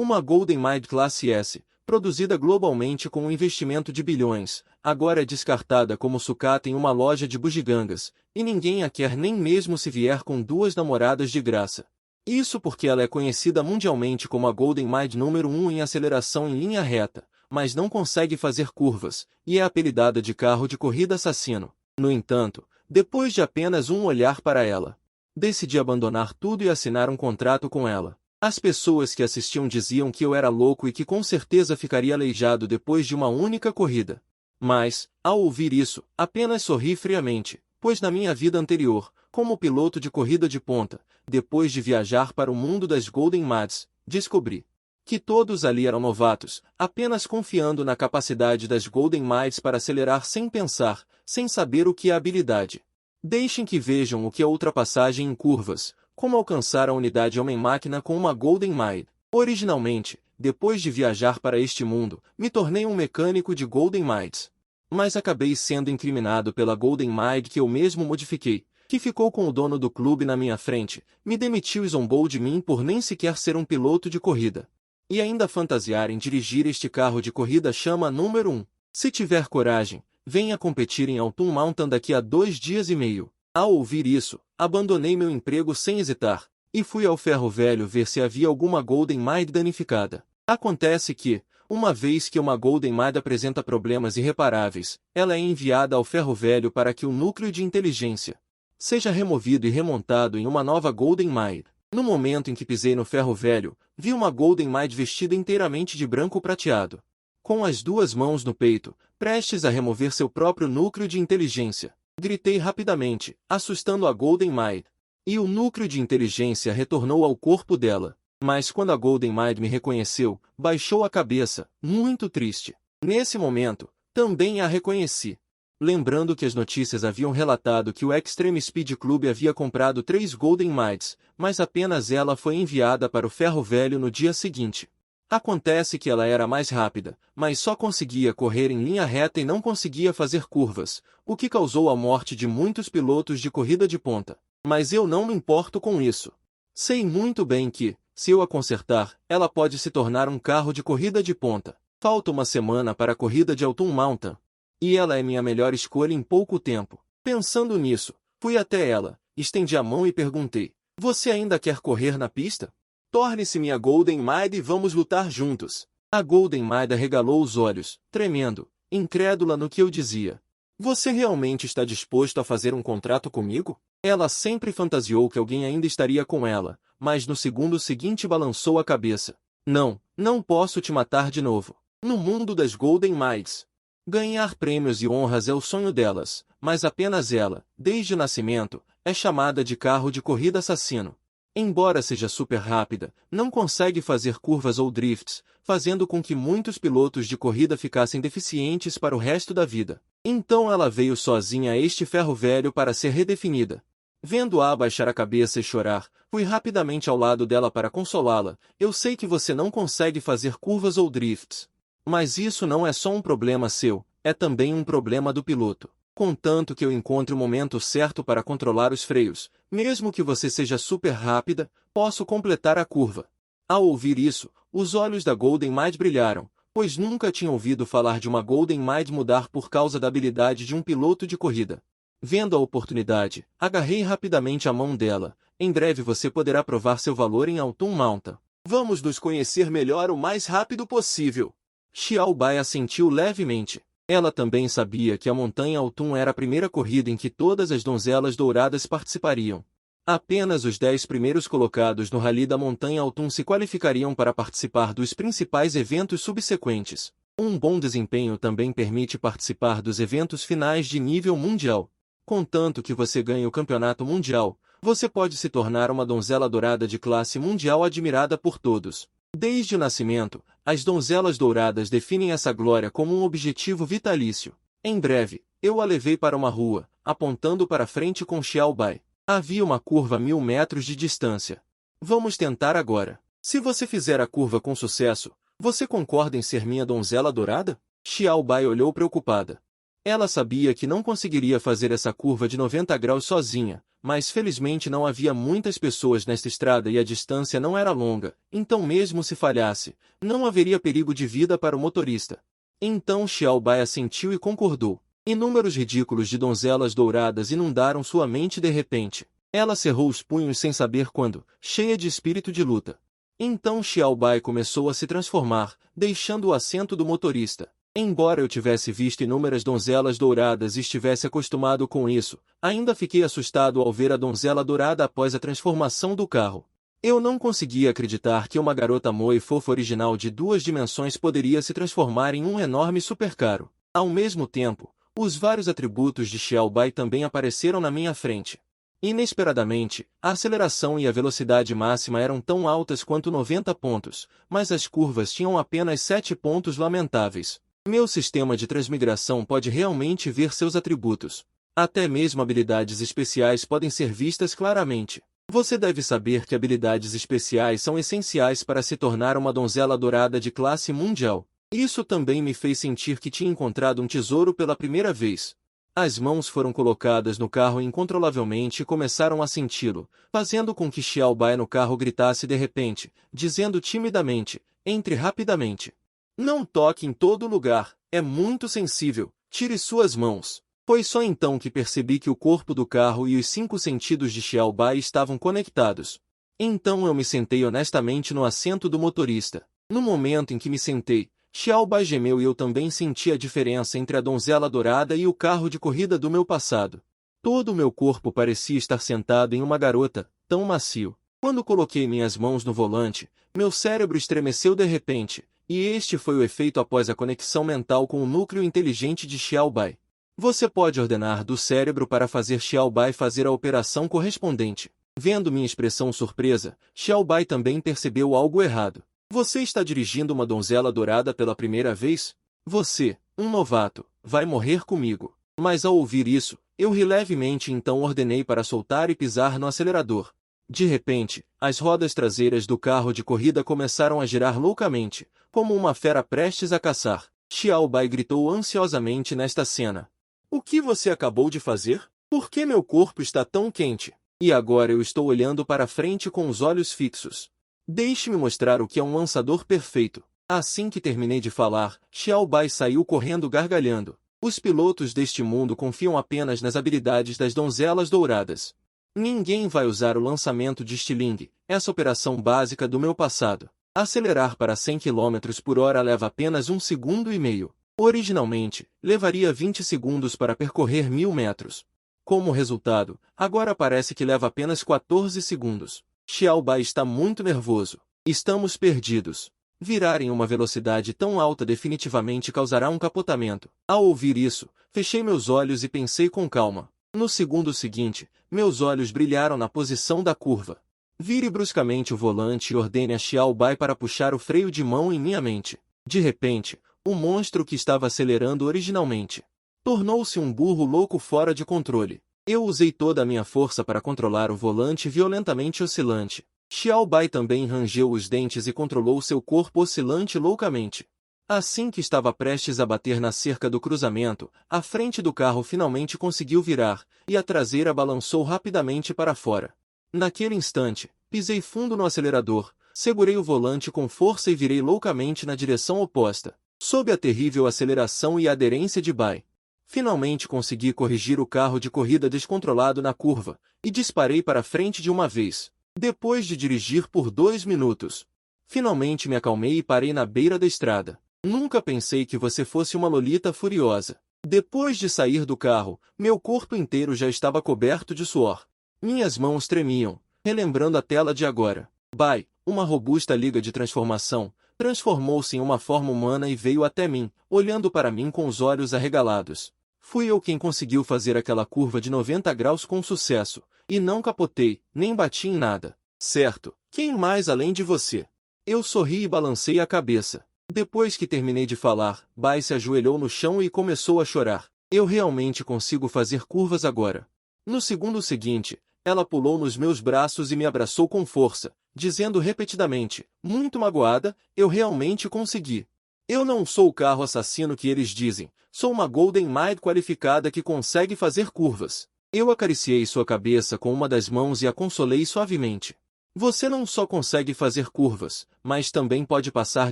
Uma Golden Maid Classe S, produzida globalmente com um investimento de bilhões, agora é descartada como sucata em uma loja de bugigangas, e ninguém a quer nem mesmo se vier com 2 namoradas de graça. Isso porque ela é conhecida mundialmente como a Golden Maid número 1 em aceleração em linha reta, mas não consegue fazer curvas, e é apelidada de carro de corrida assassino. No entanto, depois de apenas um olhar para ela, decidi abandonar tudo e assinar um contrato com ela. As pessoas que assistiam diziam que eu era louco e que com certeza ficaria aleijado depois de uma única corrida. Mas, ao ouvir isso, apenas sorri friamente, pois na minha vida anterior, como piloto de corrida de ponta, depois de viajar para o mundo das Golden Maids, descobri que todos ali eram novatos, apenas confiando na capacidade das Golden Maids para acelerar sem pensar, sem saber o que é habilidade. Deixem que vejam o que é ultrapassagem em curvas, como alcançar a unidade homem-máquina com uma Golden Maid. Originalmente, depois de viajar para este mundo, me tornei um mecânico de Golden Maids. Mas acabei sendo incriminado pela Golden Maid que eu mesmo modifiquei, que ficou com o dono do clube na minha frente, me demitiu e zombou de mim por nem sequer ser um piloto de corrida. E ainda fantasiar em dirigir este carro de corrida chama número 1. Se tiver coragem, venha competir em Altoon Mountain daqui a 2 dias e meio. Ao ouvir isso, abandonei meu emprego sem hesitar, e fui ao ferro velho ver se havia alguma Golden Maid danificada. Acontece que, uma vez que uma Golden Maid apresenta problemas irreparáveis, ela é enviada ao ferro velho para que o núcleo de inteligência seja removido e remontado em uma nova Golden Maid. No momento em que pisei no ferro velho, vi uma Golden Maid vestida inteiramente de branco prateado, com as 2 mãos no peito, prestes a remover seu próprio núcleo de inteligência. Gritei rapidamente, assustando a Golden Maid. E o núcleo de inteligência retornou ao corpo dela. Mas quando a Golden Maid me reconheceu, baixou a cabeça, muito triste. Nesse momento, também a reconheci. Lembrando que as notícias haviam relatado que o Extreme Speed Club havia comprado 3 Golden Maids, mas apenas ela foi enviada para o ferro velho no dia seguinte. Acontece que ela era mais rápida, mas só conseguia correr em linha reta e não conseguia fazer curvas, o que causou a morte de muitos pilotos de corrida de ponta. Mas eu não me importo com isso. Sei muito bem que, se eu a consertar, ela pode se tornar um carro de corrida de ponta. Falta uma semana para a corrida de Altoon Mountain. E ela é minha melhor escolha em pouco tempo. Pensando nisso, fui até ela, estendi a mão e perguntei: "Você ainda quer correr na pista? Torne-se minha Golden Maid e vamos lutar juntos." A Golden Maid arregalou os olhos, tremendo, incrédula no que eu dizia. "Você realmente está disposto a fazer um contrato comigo?" Ela sempre fantasiou que alguém ainda estaria com ela, mas no segundo seguinte balançou a cabeça. "Não, não posso te matar de novo. No mundo das Golden Maids, ganhar prêmios e honras é o sonho delas, mas apenas ela, desde o nascimento, é chamada de carro de corrida assassino. Embora seja super rápida, não consegue fazer curvas ou drifts, fazendo com que muitos pilotos de corrida ficassem deficientes para o resto da vida. Então ela veio sozinha a este ferro velho para ser redefinida." Vendo-a abaixar a cabeça e chorar, fui rapidamente ao lado dela para consolá-la. "Eu sei que você não consegue fazer curvas ou drifts. Mas isso não é só um problema seu, é também um problema do piloto. Contanto que eu encontre o momento certo para controlar os freios, mesmo que você seja super rápida, posso completar a curva." Ao ouvir isso, os olhos da Golden Maid brilharam, pois nunca tinha ouvido falar de uma Golden Maid mudar por causa da habilidade de um piloto de corrida. Vendo a oportunidade, agarrei rapidamente a mão dela. "Em breve você poderá provar seu valor em Altoon Mountain. Vamos nos conhecer melhor o mais rápido possível." Xiao Bai assentiu levemente. Ela também sabia que a Montanha Altoon era a primeira corrida em que todas as donzelas douradas participariam. Apenas os 10 primeiros colocados no Rally da Montanha Altoon se qualificariam para participar dos principais eventos subsequentes. Um bom desempenho também permite participar dos eventos finais de nível mundial. Contanto que você ganhe o campeonato mundial, você pode se tornar uma donzela dourada de classe mundial admirada por todos. Desde o nascimento, as donzelas douradas definem essa glória como um objetivo vitalício. Em breve, eu a levei para uma rua, apontando para frente com Xiao Bai. Havia uma curva a 1000 metros de distância. "Vamos tentar agora. Se você fizer a curva com sucesso, você concorda em ser minha donzela dourada?" Xiao Bai olhou preocupada. Ela sabia que não conseguiria fazer essa curva de 90 graus sozinha, mas felizmente não havia muitas pessoas nesta estrada e a distância não era longa, então mesmo se falhasse, não haveria perigo de vida para o motorista. Então Xiao Bai assentiu e concordou. Inúmeros ridículos de donzelas douradas inundaram sua mente de repente. Ela cerrou os punhos sem saber quando, cheia de espírito de luta. Então Xiao Bai começou a se transformar, deixando o assento do motorista. Embora eu tivesse visto inúmeras donzelas douradas e estivesse acostumado com isso, ainda fiquei assustado ao ver a donzela dourada após a transformação do carro. Eu não conseguia acreditar que uma garota moa e fofa original de 2 dimensões poderia se transformar em um enorme supercaro. Ao mesmo tempo, os vários atributos de Xiao Bai também apareceram na minha frente. Inesperadamente, a aceleração e a velocidade máxima eram tão altas quanto 90 pontos, mas as curvas tinham apenas 7 pontos lamentáveis. Meu sistema de transmigração pode realmente ver seus atributos. Até mesmo habilidades especiais podem ser vistas claramente. Você deve saber que habilidades especiais são essenciais para se tornar uma donzela dourada de classe mundial. Isso também me fez sentir que tinha encontrado um tesouro pela primeira vez. As mãos foram colocadas no carro incontrolavelmente e começaram a senti-lo, fazendo com que Xiao Bai no carro gritasse de repente, dizendo timidamente, entre rapidamente. Não toque em todo lugar, é muito sensível, tire suas mãos. Foi só então que percebi que o corpo do carro e os 5 sentidos de Xiao Bai estavam conectados. Então eu me sentei honestamente no assento do motorista. No momento em que me sentei, Xiao Bai gemeu e eu também senti a diferença entre a donzela dourada e o carro de corrida do meu passado. Todo o meu corpo parecia estar sentado em uma garota, tão macio. Quando coloquei minhas mãos no volante, meu cérebro estremeceu de repente, e este foi o efeito após a conexão mental com o núcleo inteligente de Xiao Bai. Você pode ordenar do cérebro para fazer Xiao Bai fazer a operação correspondente. Vendo minha expressão surpresa, Xiao Bai também percebeu algo errado. Você está dirigindo uma donzela dourada pela primeira vez? Você, um novato, vai morrer comigo. Mas ao ouvir isso, eu ri levemente e então ordenei para soltar e pisar no acelerador. De repente, as rodas traseiras do carro de corrida começaram a girar loucamente, como uma fera prestes a caçar. Xiao Bai gritou ansiosamente nesta cena. O que você acabou de fazer? Por que meu corpo está tão quente? E agora eu estou olhando para frente com os olhos fixos. Deixe-me mostrar o que é um lançador perfeito. Assim que terminei de falar, Xiao Bai saiu correndo gargalhando. Os pilotos deste mundo confiam apenas nas habilidades das donzelas douradas. Ninguém vai usar o lançamento de estilingue, essa operação básica do meu passado. Acelerar para 100 km por hora leva apenas 1,5 segundo. Originalmente, levaria 20 segundos para percorrer 1000 metros. Como resultado, agora parece que leva apenas 14 segundos. Xiao Bai está muito nervoso. Estamos perdidos. Virar em uma velocidade tão alta definitivamente causará um capotamento. Ao ouvir isso, fechei meus olhos e pensei com calma. No segundo seguinte, meus olhos brilharam na posição da curva. Vire bruscamente o volante e ordene a Xiao Bai para puxar o freio de mão em minha mente. De repente, o monstro que estava acelerando originalmente tornou-se um burro louco fora de controle. Eu usei toda a minha força para controlar o volante violentamente oscilante. Xiao Bai também rangeu os dentes e controlou seu corpo oscilante loucamente. Assim que estava prestes a bater na cerca do cruzamento, a frente do carro finalmente conseguiu virar, e a traseira balançou rapidamente para fora. Naquele instante, pisei fundo no acelerador, segurei o volante com força e virei loucamente na direção oposta. Sob a terrível aceleração e a aderência de Bai, finalmente consegui corrigir o carro de corrida descontrolado na curva, e disparei para frente de uma vez. Depois de dirigir por 2 minutos, finalmente me acalmei e parei na beira da estrada. Nunca pensei que você fosse uma lolita furiosa. Depois de sair do carro, meu corpo inteiro já estava coberto de suor. Minhas mãos tremiam, relembrando a tela de agora. Bai, uma robusta liga de transformação, transformou-se em uma forma humana e veio até mim, olhando para mim com os olhos arregalados. Fui eu quem conseguiu fazer aquela curva de 90 graus com sucesso, e não capotei, nem bati em nada. Certo, quem mais além de você? Eu sorri e balancei a cabeça. Depois que terminei de falar, Bai se ajoelhou no chão e começou a chorar. Eu realmente consigo fazer curvas agora. No segundo seguinte, ela pulou nos meus braços e me abraçou com força, dizendo repetidamente, muito magoada, eu realmente consegui. Eu não sou o carro assassino que eles dizem, sou uma Golden Maid qualificada que consegue fazer curvas. Eu acariciei sua cabeça com uma das mãos e a consolei suavemente. Você não só consegue fazer curvas, mas também pode passar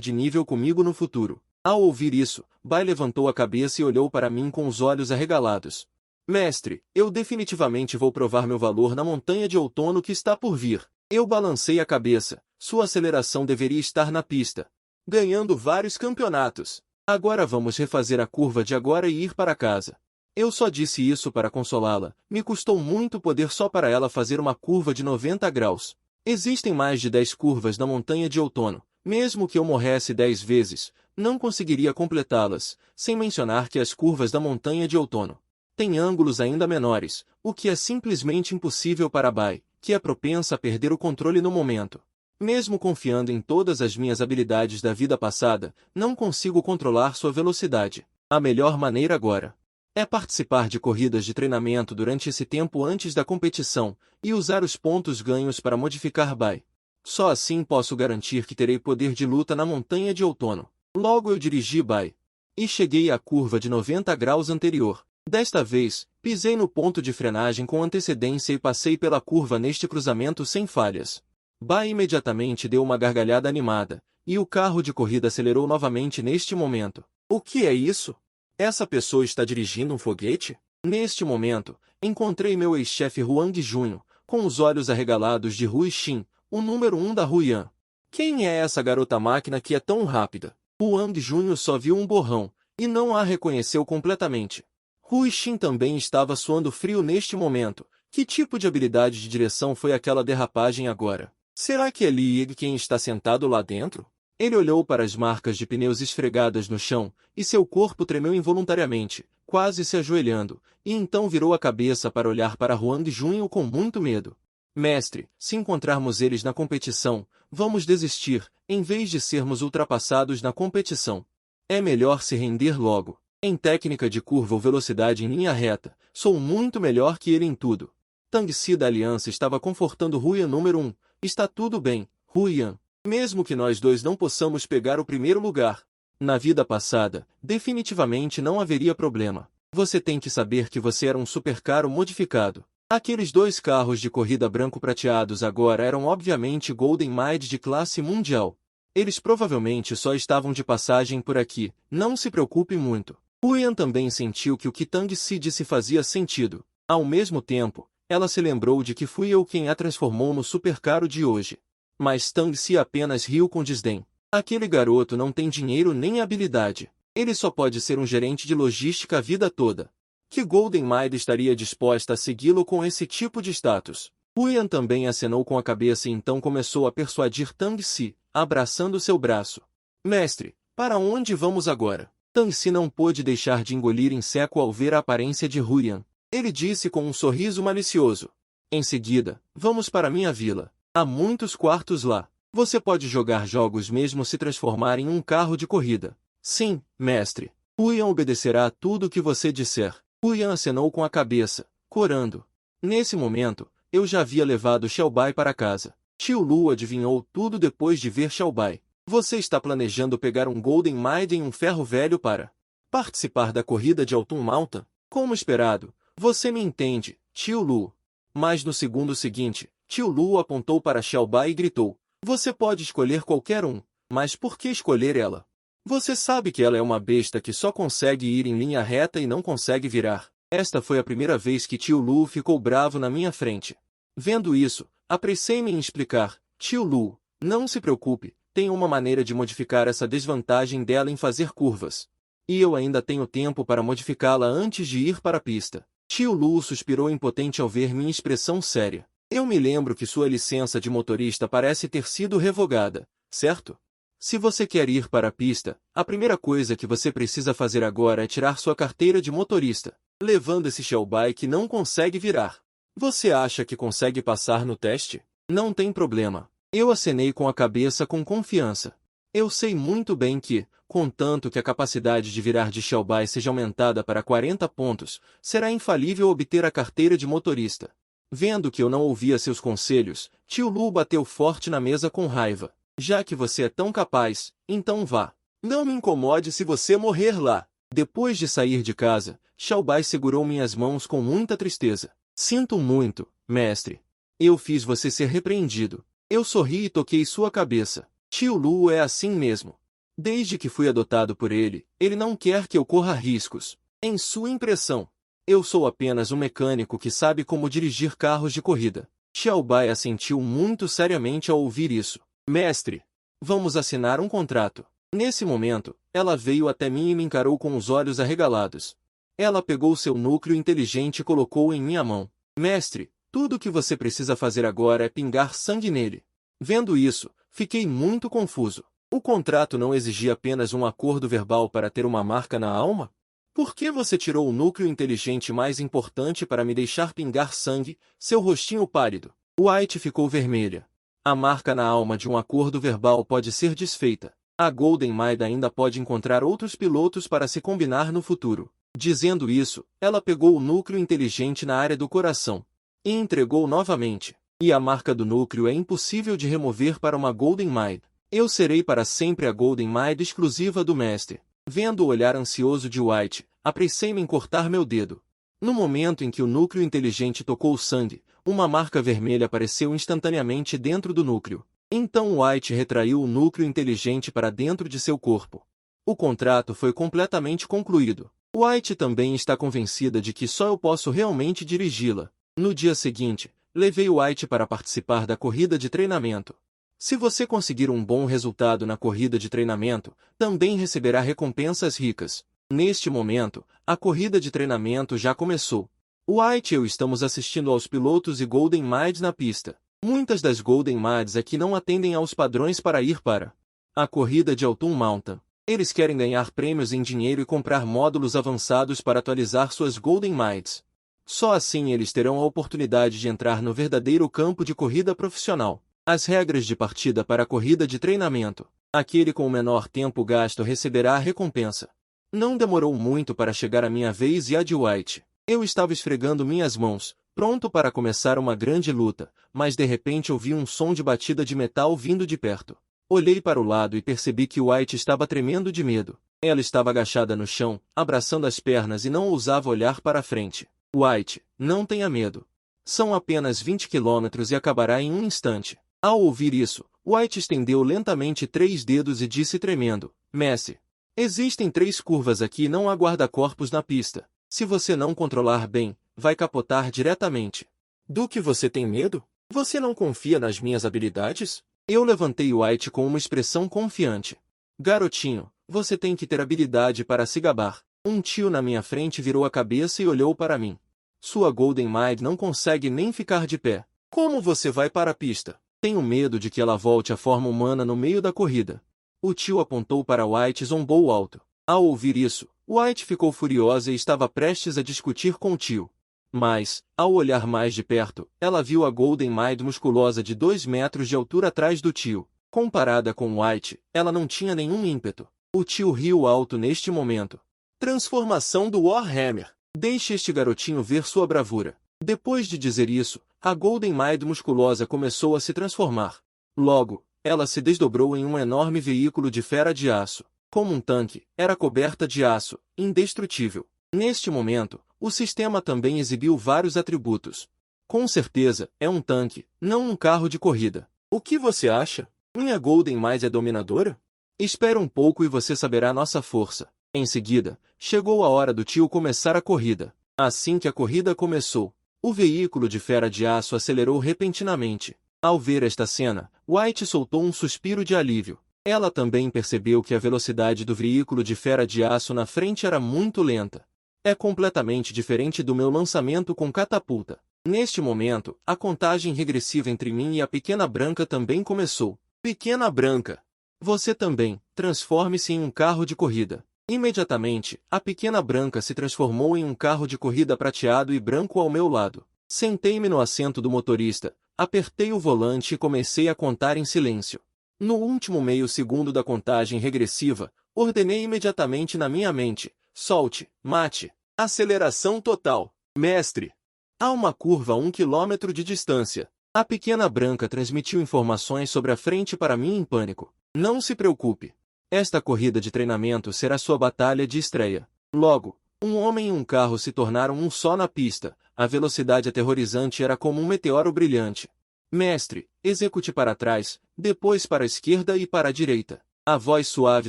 de nível comigo no futuro. Ao ouvir isso, Bai levantou a cabeça e olhou para mim com os olhos arregalados. Mestre, eu definitivamente vou provar meu valor na montanha de outono que está por vir. Eu balancei a cabeça. Sua aceleração deveria estar na pista, ganhando vários campeonatos. Agora vamos refazer a curva de agora e ir para casa. Eu só disse isso para consolá-la. Me custou muito poder só para ela fazer uma curva de 90 graus. Existem mais de 10 curvas na montanha de outono. Mesmo que eu morresse 10 vezes, não conseguiria completá-las, sem mencionar que as curvas da montanha de outono têm ângulos ainda menores, o que é simplesmente impossível para Bai, que é propensa a perder o controle no momento. Mesmo confiando em todas as minhas habilidades da vida passada, não consigo controlar sua velocidade. A melhor maneira agora é participar de corridas de treinamento durante esse tempo antes da competição e usar os pontos ganhos para modificar Bai. Só assim posso garantir que terei poder de luta na montanha de outono. Logo eu dirigi Bai e cheguei à curva de 90 graus anterior. Desta vez, pisei no ponto de frenagem com antecedência e passei pela curva neste cruzamento sem falhas. Bai imediatamente deu uma gargalhada animada, e o carro de corrida acelerou novamente neste momento. O que é isso? Essa pessoa está dirigindo um foguete? Neste momento, encontrei meu ex-chefe Huang Junho, com os olhos arregalados de Hui Xin, o número 1 da Huian. Quem é essa garota máquina que é tão rápida? Huang Junho só viu um borrão, e não a reconheceu completamente. Hui Xin também estava suando frio neste momento. Que tipo de habilidade de direção foi aquela derrapagem agora? Será que é Li Yig quem está sentado lá dentro? Ele olhou para as marcas de pneus esfregadas no chão, e seu corpo tremeu involuntariamente, quase se ajoelhando, e então virou a cabeça para olhar para Huang Junho com muito medo. Mestre, se encontrarmos eles na competição, vamos desistir, em vez de sermos ultrapassados na competição. É melhor se render logo. Em técnica de curva ou velocidade em linha reta, sou muito melhor que ele em tudo. Tang Si da Aliança estava confortando Huiyan número 1. Está tudo bem, Huiyan. Mesmo que nós dois não possamos pegar o primeiro lugar na vida passada, definitivamente não haveria problema. Você tem que saber que você era um supercarro modificado. Aqueles dois carros de corrida branco-prateados agora eram obviamente Golden Maid de classe mundial. Eles provavelmente só estavam de passagem por aqui, não se preocupe muito. Huiyan também sentiu que o que Tang Si disse fazia sentido. Ao mesmo tempo, ela se lembrou de que fui eu quem a transformou no supercarro de hoje. Mas Tang Si apenas riu com desdém. Aquele garoto não tem dinheiro nem habilidade. Ele só pode ser um gerente de logística a vida toda. Que Golden Maid estaria disposta a segui-lo com esse tipo de status? Huiyan também acenou com a cabeça e então começou a persuadir Tang Si, abraçando seu braço. Mestre, para onde vamos agora? Tang Si não pôde deixar de engolir em seco ao ver a aparência de Huiyan. Ele disse com um sorriso malicioso. Em seguida, vamos para minha vila. Há muitos quartos lá. Você pode jogar jogos mesmo se transformar em um carro de corrida. Sim, mestre. Huiyan obedecerá a tudo o que você disser. Huiyan acenou com a cabeça, corando. Nesse momento, eu já havia levado Xiaobai para casa. Tio Lu adivinhou tudo depois de ver Xiaobai. Você está planejando pegar um Golden Maid em um ferro velho para participar da corrida de Autumn Mountain? Como esperado, você me entende, Tio Lu. Mas no segundo seguinte, Tio Lu apontou para Xiaobai e gritou. Você pode escolher qualquer um, mas por que escolher ela? Você sabe que ela é uma besta que só consegue ir em linha reta e não consegue virar. Esta foi a primeira vez que Tio Lu ficou bravo na minha frente. Vendo isso, apressei-me em explicar. Tio Lu, não se preocupe, tenho uma maneira de modificar essa desvantagem dela em fazer curvas. E eu ainda tenho tempo para modificá-la antes de ir para a pista. Tio Lu suspirou impotente ao ver minha expressão séria. Eu me lembro que sua licença de motorista parece ter sido revogada, certo? Se você quer ir para a pista, a primeira coisa que você precisa fazer agora é tirar sua carteira de motorista, levando esse Xiaobai que não consegue virar. Você acha que consegue passar no teste? Não tem problema. Eu acenei com a cabeça com confiança. Eu sei muito bem que, contanto que a capacidade de virar de Xiaobai seja aumentada para 40 pontos, será infalível obter a carteira de motorista. Vendo que eu não ouvia seus conselhos, Tio Lu bateu forte na mesa com raiva. Já que você é tão capaz, então vá. Não me incomode se você morrer lá. Depois de sair de casa, Xiaobai segurou minhas mãos com muita tristeza. Sinto muito, mestre. Eu fiz você ser repreendido. Eu sorri e toquei sua cabeça. Tio Lu é assim mesmo. Desde que fui adotado por ele, ele não quer que eu corra riscos. Em sua impressão, eu sou apenas um mecânico que sabe como dirigir carros de corrida. Xiaobai assentiu muito seriamente ao ouvir isso. Mestre, vamos assinar um contrato. Nesse momento, ela veio até mim e me encarou com os olhos arregalados. Ela pegou seu núcleo inteligente e colocou em minha mão. Mestre, tudo o que você precisa fazer agora é pingar sangue nele. Vendo isso, fiquei muito confuso. O contrato não exigia apenas um acordo verbal para ter uma marca na alma? Por que você tirou o núcleo inteligente mais importante para me deixar pingar sangue, seu rostinho pálido? White ficou vermelha. A marca na alma de um acordo verbal pode ser desfeita. A Golden Maid ainda pode encontrar outros pilotos para se combinar no futuro. Dizendo isso, ela pegou o núcleo inteligente na área do coração e entregou novamente. E a marca do núcleo é impossível de remover para uma Golden Maid. Eu serei para sempre a Golden Maid exclusiva do mestre. Vendo o olhar ansioso de White, apressei-me em cortar meu dedo. No momento em que o núcleo inteligente tocou o sangue, uma marca vermelha apareceu instantaneamente dentro do núcleo. Então White retraiu o núcleo inteligente para dentro de seu corpo. O contrato foi completamente concluído. White também está convencida de que só eu posso realmente dirigi-la. No dia seguinte, levei White para participar da corrida de treinamento. Se você conseguir um bom resultado na corrida de treinamento, também receberá recompensas ricas. Neste momento, a corrida de treinamento já começou. White e eu estamos assistindo aos pilotos e Golden Maids na pista. Muitas das Golden Maids aqui não atendem aos padrões para ir para a corrida de Autumn Mountain. Eles querem ganhar prêmios em dinheiro e comprar módulos avançados para atualizar suas Golden Maids. Só assim eles terão a oportunidade de entrar no verdadeiro campo de corrida profissional. As regras de partida para a corrida de treinamento. Aquele com o menor tempo gasto receberá a recompensa. Não demorou muito para chegar a minha vez e a de White. Eu estava esfregando minhas mãos, pronto para começar uma grande luta, mas de repente ouvi um som de batida de metal vindo de perto. Olhei para o lado e percebi que White estava tremendo de medo. Ela estava agachada no chão, abraçando as pernas e não ousava olhar para a frente. White, não tenha medo. São apenas 20 quilômetros e acabará em um instante. Ao ouvir isso, White estendeu lentamente 3 dedos e disse tremendo, Messi, existem 3 curvas aqui e não há guarda-corpos na pista. Se você não controlar bem, vai capotar diretamente. Do que você tem medo? Você não confia nas minhas habilidades? Eu levantei White com uma expressão confiante. Garotinho, você tem que ter habilidade para se gabar. Um tio na minha frente virou a cabeça e olhou para mim. Sua Golden Maid não consegue nem ficar de pé. Como você vai para a pista? Tenho medo de que ela volte à forma humana no meio da corrida. O tio apontou para White e zombou alto. Ao ouvir isso, White ficou furiosa e estava prestes a discutir com o tio. Mas, ao olhar mais de perto, ela viu a Golden Maid musculosa de 2 metros de altura atrás do tio. Comparada com White, ela não tinha nenhum ímpeto. O tio riu alto neste momento. Transformação do Warhammer. Deixe este garotinho ver sua bravura. Depois de dizer isso, a Golden Maid musculosa começou a se transformar. Logo, ela se desdobrou em um enorme veículo de fera de aço. Como um tanque, era coberta de aço, indestrutível. Neste momento, o sistema também exibiu vários atributos. Com certeza, é um tanque, não um carro de corrida. O que você acha? Minha Golden Maid é dominadora? Espera um pouco e você saberá nossa força. Em seguida, chegou a hora do tio começar a corrida. Assim que a corrida começou, o veículo de fera de aço acelerou repentinamente. Ao ver esta cena, White soltou um suspiro de alívio. Ela também percebeu que a velocidade do veículo de fera de aço na frente era muito lenta. É completamente diferente do meu lançamento com catapulta. Neste momento, a contagem regressiva entre mim e a Pequena Branca também começou. Pequena Branca, você também, transforme-se em um carro de corrida. Imediatamente, a Pequena Branca se transformou em um carro de corrida prateado e branco ao meu lado. Sentei-me no assento do motorista, apertei o volante e comecei a contar em silêncio. No último meio segundo da contagem regressiva, ordenei imediatamente na minha mente, solte, mate, aceleração total, mestre. Há uma curva a 1 quilômetro de distância. A Pequena Branca transmitiu informações sobre a frente para mim em pânico. Não se preocupe. Esta corrida de treinamento será sua batalha de estreia. Logo, um homem e um carro se tornaram um só na pista. A velocidade aterrorizante era como um meteoro brilhante. Mestre, execute para trás, depois para a esquerda e para a direita. A voz suave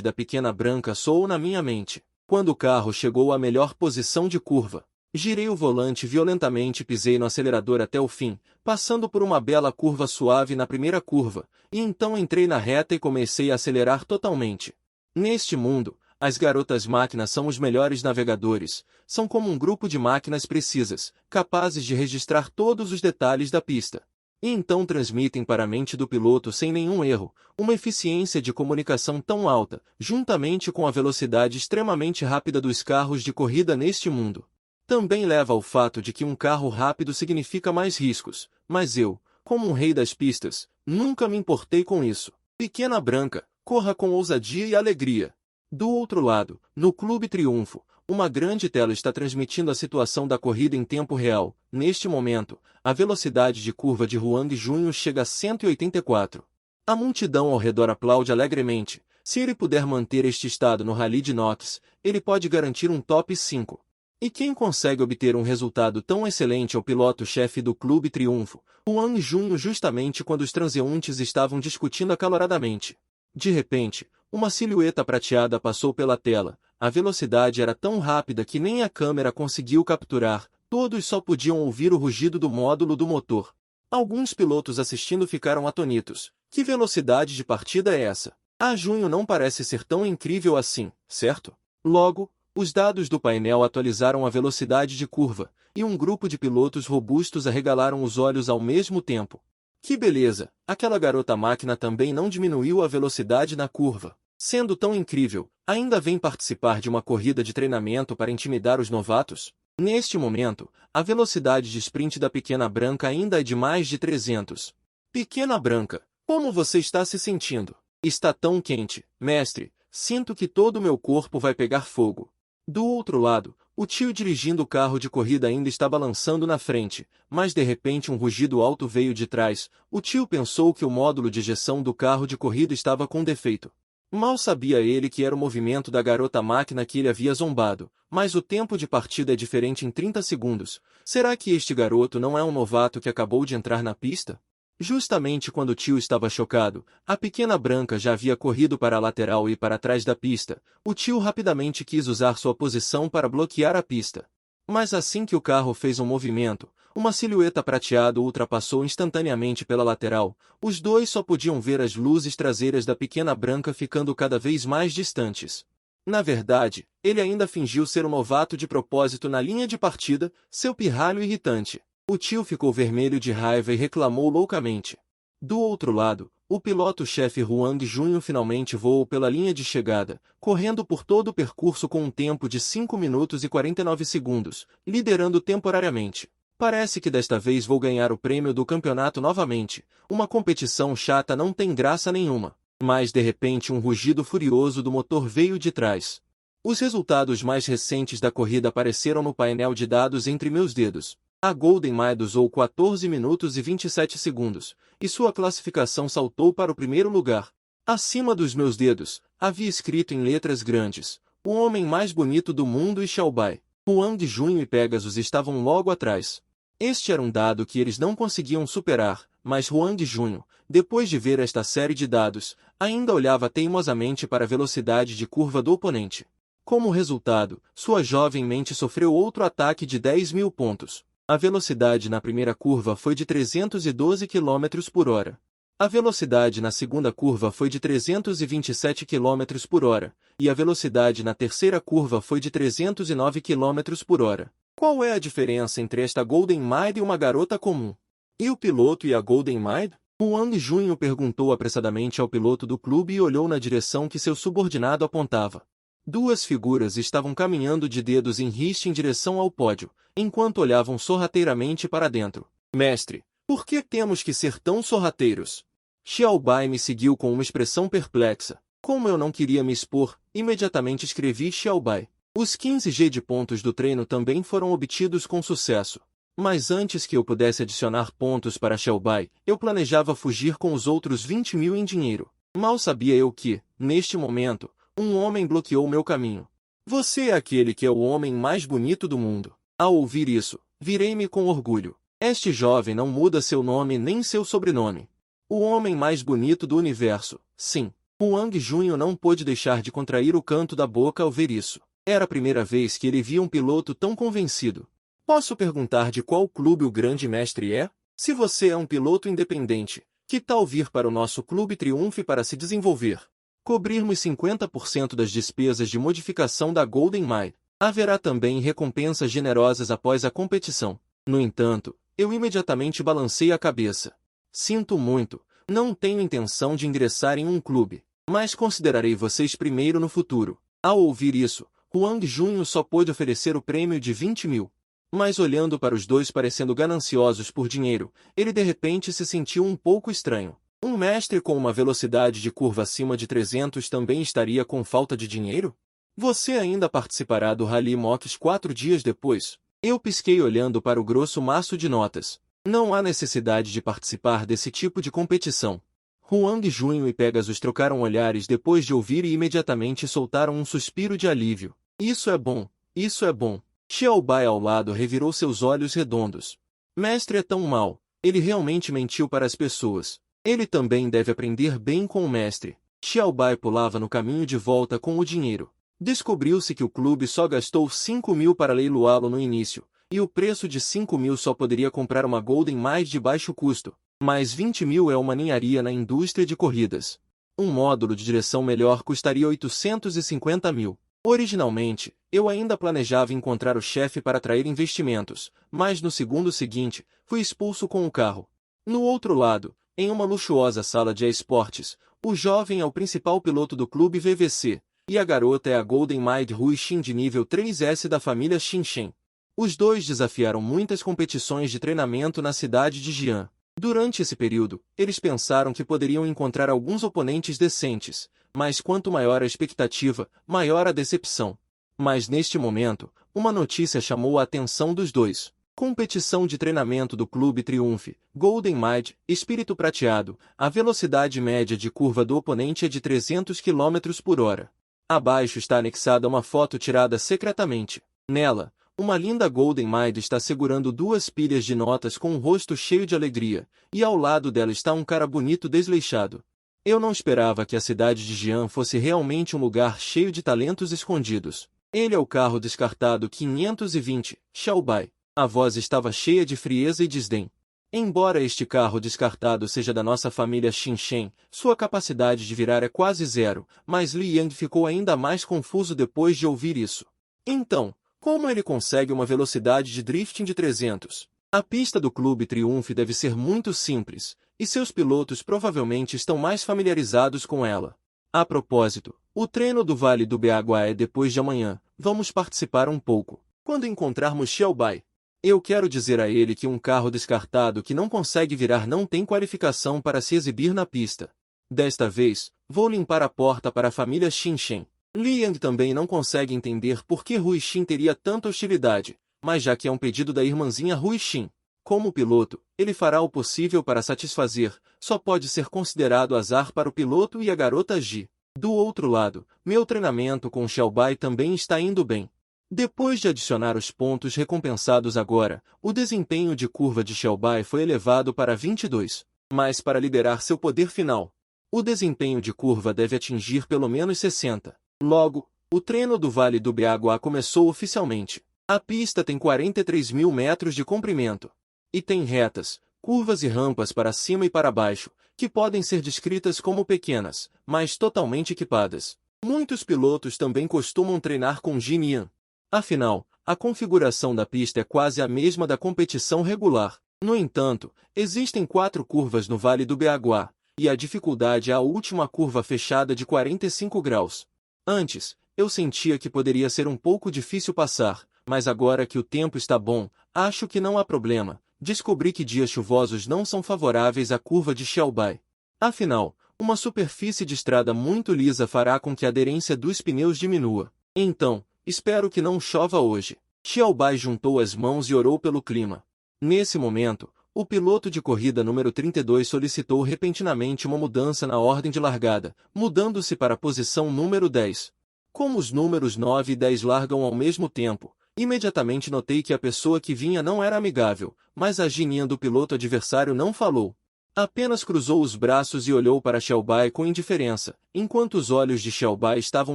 da pequena branca soou na minha mente. Quando o carro chegou à melhor posição de curva, girei o volante violentamente e pisei no acelerador até o fim, passando por uma bela curva suave na primeira curva, e então entrei na reta e comecei a acelerar totalmente. Neste mundo, as garotas máquinas são os melhores navegadores, são como um grupo de máquinas precisas, capazes de registrar todos os detalhes da pista. E então transmitem para a mente do piloto sem nenhum erro, uma eficiência de comunicação tão alta, juntamente com a velocidade extremamente rápida dos carros de corrida neste mundo. Também leva ao fato de que um carro rápido significa mais riscos, mas eu, como um rei das pistas, nunca me importei com isso. Pequena branca, corra com ousadia e alegria. Do outro lado, no Clube Triunfo, uma grande tela está transmitindo a situação da corrida em tempo real. Neste momento, a velocidade de curva de Huang Junho chega a 184. A multidão ao redor aplaude alegremente. Se ele puder manter este estado no Rally de Knox, ele pode garantir um top 5. E quem consegue obter um resultado tão excelente é o piloto-chefe do Clube Triunfo, Huang Junho, justamente quando os transeuntes estavam discutindo acaloradamente. De repente, uma silhueta prateada passou pela tela. A velocidade era tão rápida que nem a câmera conseguiu capturar, todos só podiam ouvir o rugido do módulo do motor. Alguns pilotos assistindo ficaram atônitos. Que velocidade de partida é essa? A Junho não parece ser tão incrível assim, certo? Logo, os dados do painel atualizaram a velocidade de curva, e um grupo de pilotos robustos arregalaram os olhos ao mesmo tempo. Que beleza! Aquela garota máquina também não diminuiu a velocidade na curva. Sendo tão incrível, ainda vem participar de uma corrida de treinamento para intimidar os novatos? Neste momento, a velocidade de sprint da pequena branca ainda é de mais de 300. Pequena branca, como você está se sentindo? Está tão quente, mestre, sinto que todo o meu corpo vai pegar fogo. Do outro lado, o tio dirigindo o carro de corrida ainda está balançando na frente, mas de repente um rugido alto veio de trás. O tio pensou que o módulo de ejeção do carro de corrida estava com defeito. Mal sabia ele que era o movimento da garota máquina que ele havia zombado, mas o tempo de partida é diferente em 30 segundos. Será que este garoto não é um novato que acabou de entrar na pista? Justamente quando o tio estava chocado, a pequena branca já havia corrido para a lateral e para trás da pista. O tio rapidamente quis usar sua posição para bloquear a pista. Mas assim que o carro fez um movimento, uma silhueta prateada o ultrapassou instantaneamente pela lateral. Os dois só podiam ver as luzes traseiras da pequena branca ficando cada vez mais distantes. Na verdade, ele ainda fingiu ser um novato de propósito na linha de partida, seu pirralho irritante. O tio ficou vermelho de raiva e reclamou loucamente. Do outro lado, o piloto-chefe Huang Junho finalmente voou pela linha de chegada, correndo por todo o percurso com um tempo de 5 minutos e 49 segundos, liderando temporariamente. Parece que desta vez vou ganhar o prêmio do campeonato novamente. Uma competição chata não tem graça nenhuma. Mas de repente um rugido furioso do motor veio de trás. Os resultados mais recentes da corrida apareceram no painel de dados entre meus dedos. A Golden Maid usou 14 minutos e 27 segundos, e sua classificação saltou para o primeiro lugar. Acima dos meus dedos, havia escrito em letras grandes: o homem mais bonito do mundo e Xiaobai. Huang Junho e Pegasus estavam logo atrás. Este era um dado que eles não conseguiam superar, mas Huang Junho, depois de ver esta série de dados, ainda olhava teimosamente para a velocidade de curva do oponente. Como resultado, sua jovem mente sofreu outro ataque de 10.000 pontos. A velocidade na primeira curva foi de 312 km por hora. A velocidade na segunda curva foi de 327 km por hora, e a velocidade na terceira curva foi de 309 km por hora. Qual é a diferença entre esta Golden Maid e uma garota comum? E o piloto e a Golden Maid? Huang Junho perguntou apressadamente ao piloto do clube e olhou na direção que seu subordinado apontava. Duas figuras estavam caminhando de dedos em riste em direção ao pódio, enquanto olhavam sorrateiramente para dentro. Mestre, por que temos que ser tão sorrateiros? Xiaobai me seguiu com uma expressão perplexa. Como eu não queria me expor, imediatamente escrevi Xiaobai. Os 15G de pontos do treino também foram obtidos com sucesso. Mas antes que eu pudesse adicionar pontos para Xiaobai, eu planejava fugir com os outros 20.000 em dinheiro. Mal sabia eu que, neste momento, um homem bloqueou meu caminho. Você é aquele que é o homem mais bonito do mundo. Ao ouvir isso, virei-me com orgulho. Este jovem não muda seu nome nem seu sobrenome. O homem mais bonito do universo, sim. Huang Junho não pôde deixar de contrair o canto da boca ao ver isso. Era a primeira vez que ele via um piloto tão convencido. Posso perguntar de qual clube o grande mestre é? Se você é um piloto independente, que tal vir para o nosso Clube Triunfe para se desenvolver? Cobrirmos 50% das despesas de modificação da Golden Mile. Haverá também recompensas generosas após a competição. No entanto, eu imediatamente balancei a cabeça. Sinto muito, não tenho intenção de ingressar em um clube, mas considerarei vocês primeiro no futuro. Ao ouvir isso, Huang Junho só pôde oferecer o prêmio de 20 mil. Mas olhando para os dois parecendo gananciosos por dinheiro, ele de repente se sentiu um pouco estranho. Um mestre com uma velocidade de curva acima de 300 também estaria com falta de dinheiro? Você ainda participará do Rally Mox 4 dias depois? Eu pisquei olhando para o grosso maço de notas. Não há necessidade de participar desse tipo de competição. Huang Junho e Pegasus trocaram olhares depois de ouvir e imediatamente soltaram um suspiro de alívio. Isso é bom, isso é bom. Xiaobai ao lado revirou seus olhos redondos. Mestre é tão mau, ele realmente mentiu para as pessoas. Ele também deve aprender bem com o mestre. Xiaobai pulava no caminho de volta com o dinheiro. Descobriu-se que o clube só gastou 5 mil para leiloá-lo no início, e o preço de 5 mil só poderia comprar uma Golden mais de baixo custo, mas 20 mil é uma ninharia na indústria de corridas. Um módulo de direção melhor custaria 850 mil. Originalmente, eu ainda planejava encontrar o chefe para atrair investimentos, mas no segundo seguinte, fui expulso com o carro. No outro lado, em uma luxuosa sala de esportes, o jovem é o principal piloto do clube VVC, e a garota é a Golden Maid Hui Xin de nível 3S da família Xinshen. Os dois desafiaram muitas competições de treinamento na cidade de Jian. Durante esse período, eles pensaram que poderiam encontrar alguns oponentes decentes, mas quanto maior a expectativa, maior a decepção. Mas neste momento, uma notícia chamou a atenção dos dois. Competição de treinamento do Clube Triunfe, Golden Maid, Espírito Prateado, a velocidade média de curva do oponente é de 300 km por hora. Abaixo está anexada uma foto tirada secretamente. Nela, uma linda Golden Maid está segurando duas pilhas de notas com um rosto cheio de alegria, e ao lado dela está um cara bonito desleixado. Eu não esperava que a cidade de Jian fosse realmente um lugar cheio de talentos escondidos. Ele é o carro descartado 520, Xiaobai. A voz estava cheia de frieza e desdém. Embora este carro descartado seja da nossa família Xinshen, sua capacidade de virar é quase zero, mas Li Yang ficou ainda mais confuso depois de ouvir isso. Então, como ele consegue uma velocidade de drifting de 300? A pista do Clube Triunfe deve ser muito simples, e seus pilotos provavelmente estão mais familiarizados com ela. A propósito, o treino do Vale do Beagua é depois de amanhã. Vamos participar um pouco. Quando encontrarmos Xiaobai, eu quero dizer a ele que um carro descartado que não consegue virar não tem qualificação para se exibir na pista. Desta vez, vou limpar a porta para a família Xinshen. Li Yang também não consegue entender por que Hui Xin teria tanta hostilidade, mas já que é um pedido da irmãzinha Hui Xin, como piloto, ele fará o possível para satisfazer, só pode ser considerado azar para o piloto e a garota Ji. Do outro lado, meu treinamento com Xiaobai também está indo bem. Depois de adicionar os pontos recompensados agora, o desempenho de curva de Xiaobai foi elevado para 22, mas para liberar seu poder final, o desempenho de curva deve atingir pelo menos 60. Logo, o treino do Vale do Beagua começou oficialmente. A pista tem 43 mil metros de comprimento. E tem retas, curvas e rampas para cima e para baixo, que podem ser descritas como pequenas, mas totalmente equipadas. Muitos pilotos também costumam treinar com Jin Yan. Afinal, a configuração da pista é quase a mesma da competição regular. No entanto, existem 4 curvas no Vale do Beagua, e a dificuldade é a última curva fechada de 45 graus. Antes, eu sentia que poderia ser um pouco difícil passar, mas agora que o tempo está bom, acho que não há problema. Descobri que dias chuvosos não são favoráveis à curva de Xiaobai. Afinal, uma superfície de estrada muito lisa fará com que a aderência dos pneus diminua. Então, espero que não chova hoje. Xiaobai juntou as mãos e orou pelo clima. Nesse momento, o piloto de corrida número 32 solicitou repentinamente uma mudança na ordem de largada, mudando-se para a posição número 10. Como os números 9 e 10 largam ao mesmo tempo, imediatamente notei que a pessoa que vinha não era amigável, mas a Jininha do piloto adversário não falou. Apenas cruzou os braços e olhou para Xiaobai com indiferença, enquanto os olhos de Xiaobai estavam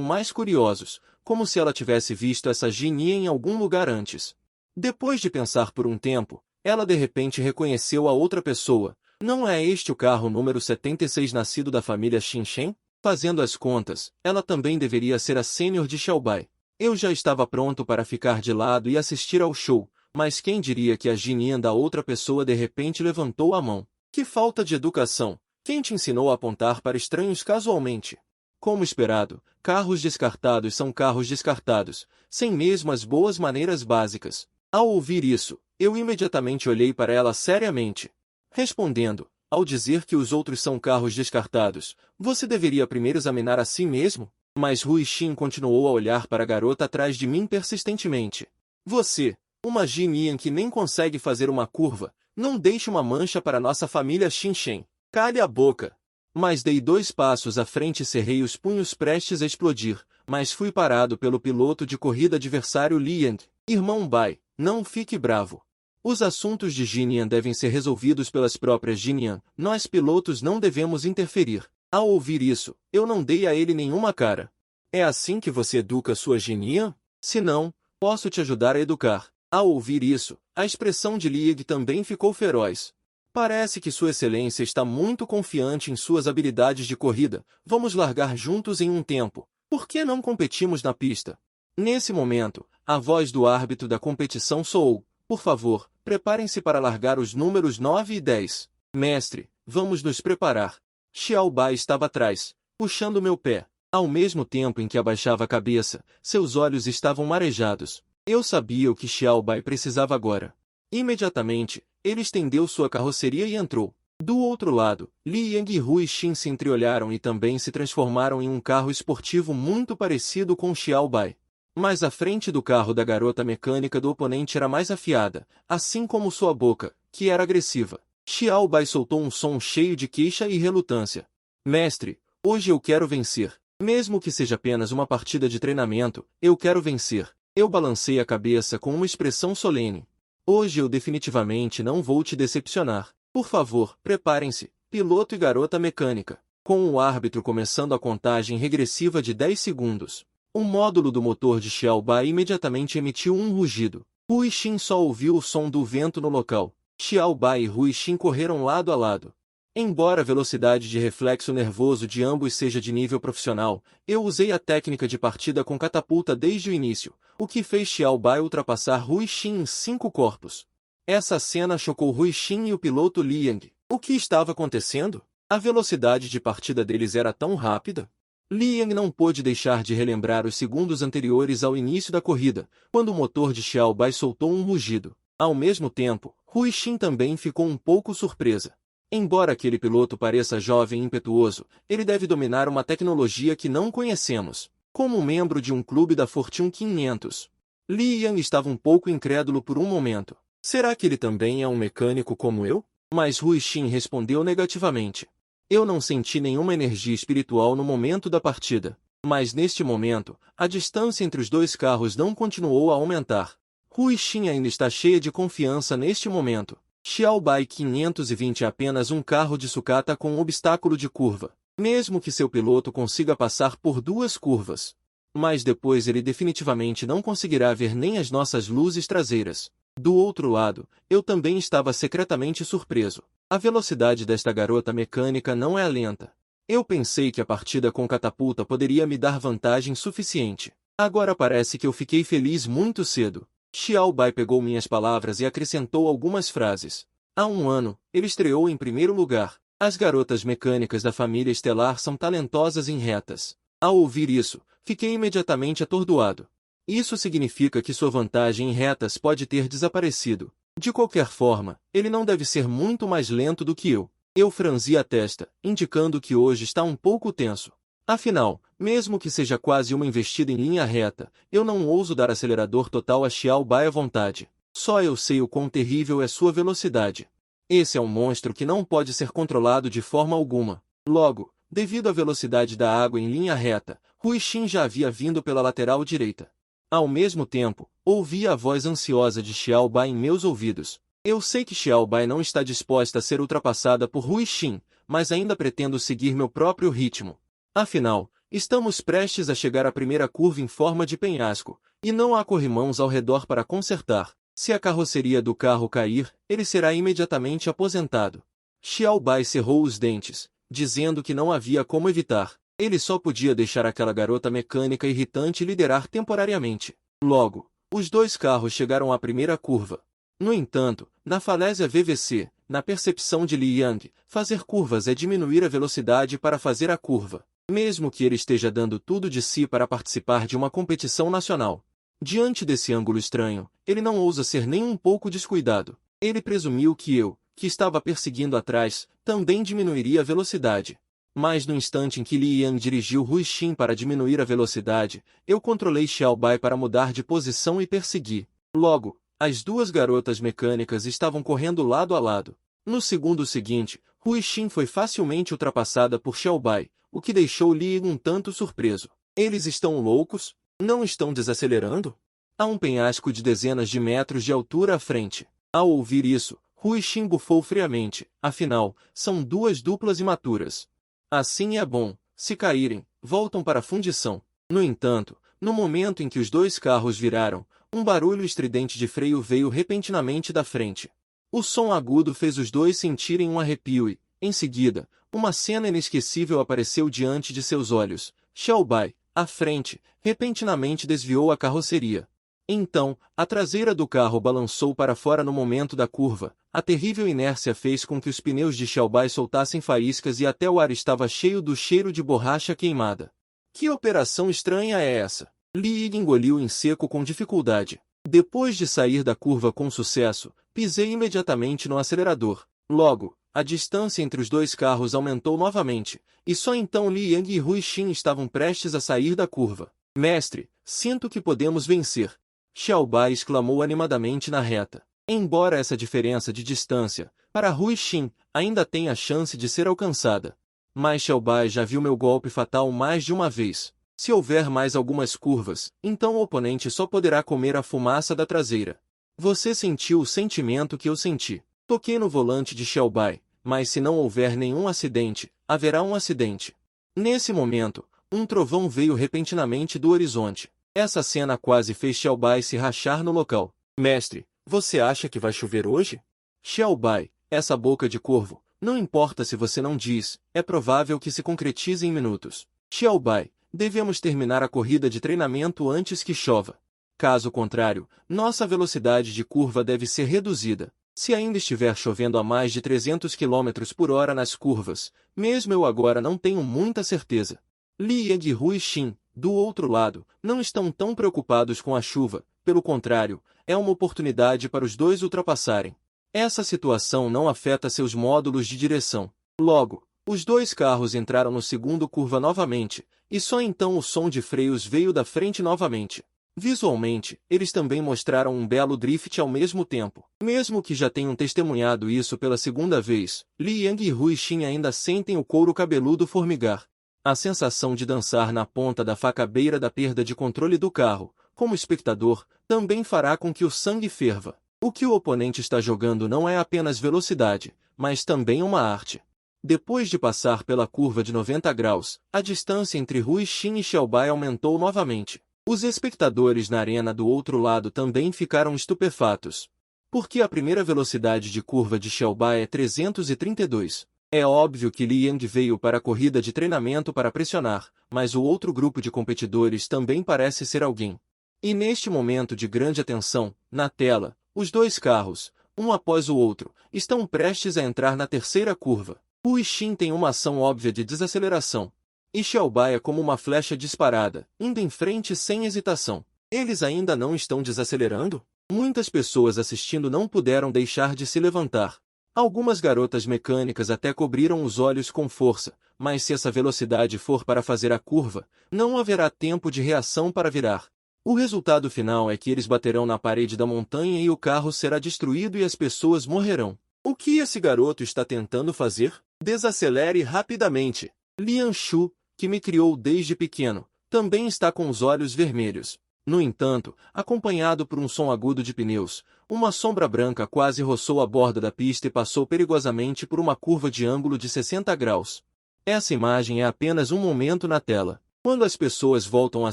mais curiosos, como se ela tivesse visto essa Jininha em algum lugar antes. Depois de pensar por um tempo, ela de repente reconheceu a outra pessoa. Não é este o carro número 76 nascido da família Xinshen? Fazendo as contas, ela também deveria ser a sênior de Xiaobai. Eu já estava pronto para ficar de lado e assistir ao show, mas quem diria que a Jininha da outra pessoa de repente levantou a mão. Que falta de educação! Quem te ensinou a apontar para estranhos casualmente? Como esperado, carros descartados são carros descartados, sem mesmo as boas maneiras básicas. Ao ouvir isso, eu imediatamente olhei para ela seriamente. Respondendo, ao dizer que os outros são carros descartados, você deveria primeiro examinar a si mesmo? Mas Hui Xin continuou a olhar para a garota atrás de mim persistentemente. Você, uma Jininha que nem consegue fazer uma curva, não deixe uma mancha para nossa família Xinshen. Cale a boca. Mas dei 2 passos à frente e cerrei os punhos prestes a explodir, mas fui parado pelo piloto de corrida adversário Liang. Irmão Bai, não fique bravo. Os assuntos de Jininhan devem ser resolvidos pelas próprias Jininhan, nós pilotos não devemos interferir. Ao ouvir isso, eu não dei a ele nenhuma cara. É assim que você educa sua Jininhan? Se não, posso te ajudar a educar. Ao ouvir isso, a expressão de Liang também ficou feroz. Parece que Sua Excelência está muito confiante em suas habilidades de corrida. Vamos largar juntos em um tempo. Por que não competimos na pista? Nesse momento, a voz do árbitro da competição soou. Por favor, preparem-se para largar os números 9 e 10. Mestre, vamos nos preparar. Xiaobai estava atrás, puxando meu pé. Ao mesmo tempo em que abaixava a cabeça, seus olhos estavam marejados. Eu sabia o que Xiaobai precisava agora. Imediatamente, ele estendeu sua carroceria e entrou. Do outro lado, Liang e Hui Xin se entreolharam e também se transformaram em um carro esportivo muito parecido com Xiaobai. Mas a frente do carro da garota mecânica do oponente era mais afiada, assim como sua boca, que era agressiva. Xiaobai soltou um som cheio de queixa e relutância. Mestre, hoje eu quero vencer. Mesmo que seja apenas uma partida de treinamento, eu quero vencer. Eu balancei a cabeça com uma expressão solene. Hoje eu definitivamente não vou te decepcionar. Por favor, preparem-se, piloto e garota mecânica. Com o árbitro começando a contagem regressiva de 10 segundos. O módulo do motor de Xiaobai imediatamente emitiu um rugido. Hui Xin só ouviu o som do vento no local. Xiaobai e Hui Xin correram lado a lado. Embora a velocidade de reflexo nervoso de ambos seja de nível profissional, eu usei a técnica de partida com catapulta desde o início, o que fez Xiaobai ultrapassar Hui Xin em 5 corpos. Essa cena chocou Hui Xin e o piloto Liang. O que estava acontecendo? A velocidade de partida deles era tão rápida? Liang não pôde deixar de relembrar os segundos anteriores ao início da corrida, quando o motor de Xiaobai soltou um rugido. Ao mesmo tempo, Hui Xin também ficou um pouco surpresa. Embora aquele piloto pareça jovem e impetuoso, ele deve dominar uma tecnologia que não conhecemos. Como membro de um clube da Fortune 500, Liang estava um pouco incrédulo por um momento. Será que ele também é um mecânico como eu? Mas Hui Xin respondeu negativamente. Eu não senti nenhuma energia espiritual no momento da partida. Mas neste momento, a distância entre os dois carros não continuou a aumentar. Hui Xin ainda está cheia de confiança neste momento. Xiaobai 520 é apenas um carro de sucata com um obstáculo de curva. Mesmo que seu piloto consiga passar por 2 curvas. Mas depois ele definitivamente não conseguirá ver nem as nossas luzes traseiras. Do outro lado, eu também estava secretamente surpreso. A velocidade desta garota mecânica não é lenta. Eu pensei que a partida com catapulta poderia me dar vantagem suficiente. Agora parece que eu fiquei feliz muito cedo. Xiaobai pegou minhas palavras e acrescentou algumas frases. Há um ano, ele estreou em primeiro lugar. As garotas mecânicas da família estelar são talentosas em retas. Ao ouvir isso, fiquei imediatamente atordoado. Isso significa que sua vantagem em retas pode ter desaparecido. De qualquer forma, ele não deve ser muito mais lento do que eu. Eu franzi a testa, indicando que hoje está um pouco tenso. Afinal, mesmo que seja quase uma investida em linha reta, eu não ouso dar acelerador total a Xiaobai à vontade. Só eu sei o quão terrível é sua velocidade. Esse é um monstro que não pode ser controlado de forma alguma. Logo, devido à velocidade da água em linha reta, Hui Xin já havia vindo pela lateral direita. Ao mesmo tempo, ouvi a voz ansiosa de Xiao Bai em meus ouvidos. Eu sei que Xiao Bai não está disposta a ser ultrapassada por Hui Xin, mas ainda pretendo seguir meu próprio ritmo. Afinal, estamos prestes a chegar à primeira curva em forma de penhasco, e não há corrimãos ao redor para consertar. Se a carroceria do carro cair, ele será imediatamente aposentado. Xiao Bai cerrou os dentes, dizendo que não havia como evitar. Ele só podia deixar aquela garota mecânica irritante liderar temporariamente. Logo, os dois carros chegaram à primeira curva. No entanto, na falésia VVC, na percepção de Li Yang, fazer curvas é diminuir a velocidade para fazer a curva, mesmo que ele esteja dando tudo de si para participar de uma competição nacional. Diante desse ângulo estranho, ele não ousa ser nem um pouco descuidado. Ele presumiu que eu, que estava perseguindo atrás, também diminuiria a velocidade. Mas no instante em que Li Yang dirigiu Hui Xin para diminuir a velocidade, eu controlei Xiao Bai para mudar de posição e persegui. Logo, as duas garotas mecânicas estavam correndo lado a lado. No segundo seguinte, Hui Xin foi facilmente ultrapassada por Xiao Bai, o que deixou Li Yang um tanto surpreso. Eles estão loucos? Não estão desacelerando? Há um penhasco de dezenas de metros de altura à frente. Ao ouvir isso, Hui Xin bufou friamente, afinal, são duas duplas imaturas. Assim é bom, se caírem, voltam para a fundição. No entanto, no momento em que os dois carros viraram, um barulho estridente de freio veio repentinamente da frente. O som agudo fez os dois sentirem um arrepio e, em seguida, uma cena inesquecível apareceu diante de seus olhos. Xiao Bai, à frente, repentinamente desviou a carroceria. Então, a traseira do carro balançou para fora no momento da curva. A terrível inércia fez com que os pneus de Xiao Bai soltassem faíscas e até o ar estava cheio do cheiro de borracha queimada. Que operação estranha é essa? Li Ying engoliu em seco com dificuldade. Depois de sair da curva com sucesso, pisei imediatamente no acelerador. Logo, a distância entre os dois carros aumentou novamente, e só então Li Yang e Hui Xin estavam prestes a sair da curva. Mestre, sinto que podemos vencer. Xiao Bai exclamou animadamente na reta. Embora essa diferença de distância, para Hui Xin, ainda tenha a chance de ser alcançada. Mas Xiao Bai já viu meu golpe fatal mais de uma vez. Se houver mais algumas curvas, então o oponente só poderá comer a fumaça da traseira. Você sentiu o sentimento que eu senti. Toquei no volante de Xiao Bai, mas se não houver nenhum acidente, haverá um acidente. Nesse momento, um trovão veio repentinamente do horizonte. Essa cena quase fez Xiao Bai se rachar no local. Mestre, você acha que vai chover hoje? Xiao Bai, essa boca de corvo, não importa se você não diz, é provável que se concretize em minutos. Xiao Bai, devemos terminar a corrida de treinamento antes que chova. Caso contrário, nossa velocidade de curva deve ser reduzida. Se ainda estiver chovendo a mais de 300 km por hora nas curvas, mesmo eu agora não tenho muita certeza. Li Yang e Hui Xin, do outro lado, não estão tão preocupados com a chuva, pelo contrário, é uma oportunidade para os dois ultrapassarem. Essa situação não afeta seus módulos de direção. Logo, os dois carros entraram no segundo curva novamente, e só então o som de freios veio da frente novamente. Visualmente, eles também mostraram um belo drift ao mesmo tempo. Mesmo que já tenham testemunhado isso pela segunda vez, Li Yang e Hui Xin ainda sentem o couro cabeludo formigar. A sensação de dançar na ponta da faca à beira da perda de controle do carro, como espectador, também fará com que o sangue ferva. O que o oponente está jogando não é apenas velocidade, mas também uma arte. Depois de passar pela curva de 90 graus, a distância entre Hui Xin e Xiao Bai aumentou novamente. Os espectadores na arena do outro lado também ficaram estupefatos. Porque a primeira velocidade de curva de Xiao Bai é 332. É óbvio que Li Yang veio para a corrida de treinamento para pressionar, mas o outro grupo de competidores também parece ser alguém. E neste momento de grande atenção, na tela, os dois carros, um após o outro, estão prestes a entrar na terceira curva. Hui Xin tem uma ação óbvia de desaceleração. E Xiao Bai é como uma flecha disparada, indo em frente sem hesitação. Eles ainda não estão desacelerando? Muitas pessoas assistindo não puderam deixar de se levantar. Algumas garotas mecânicas até cobriram os olhos com força, mas se essa velocidade for para fazer a curva, não haverá tempo de reação para virar. O resultado final é que eles baterão na parede da montanha e o carro será destruído e as pessoas morrerão. O que esse garoto está tentando fazer? Desacelere rapidamente. Lian Shu, que me criou desde pequeno, também está com os olhos vermelhos. No entanto, acompanhado por um som agudo de pneus, uma sombra branca quase roçou a borda da pista e passou perigosamente por uma curva de ângulo de 60 graus. Essa imagem é apenas um momento na tela. Quando as pessoas voltam a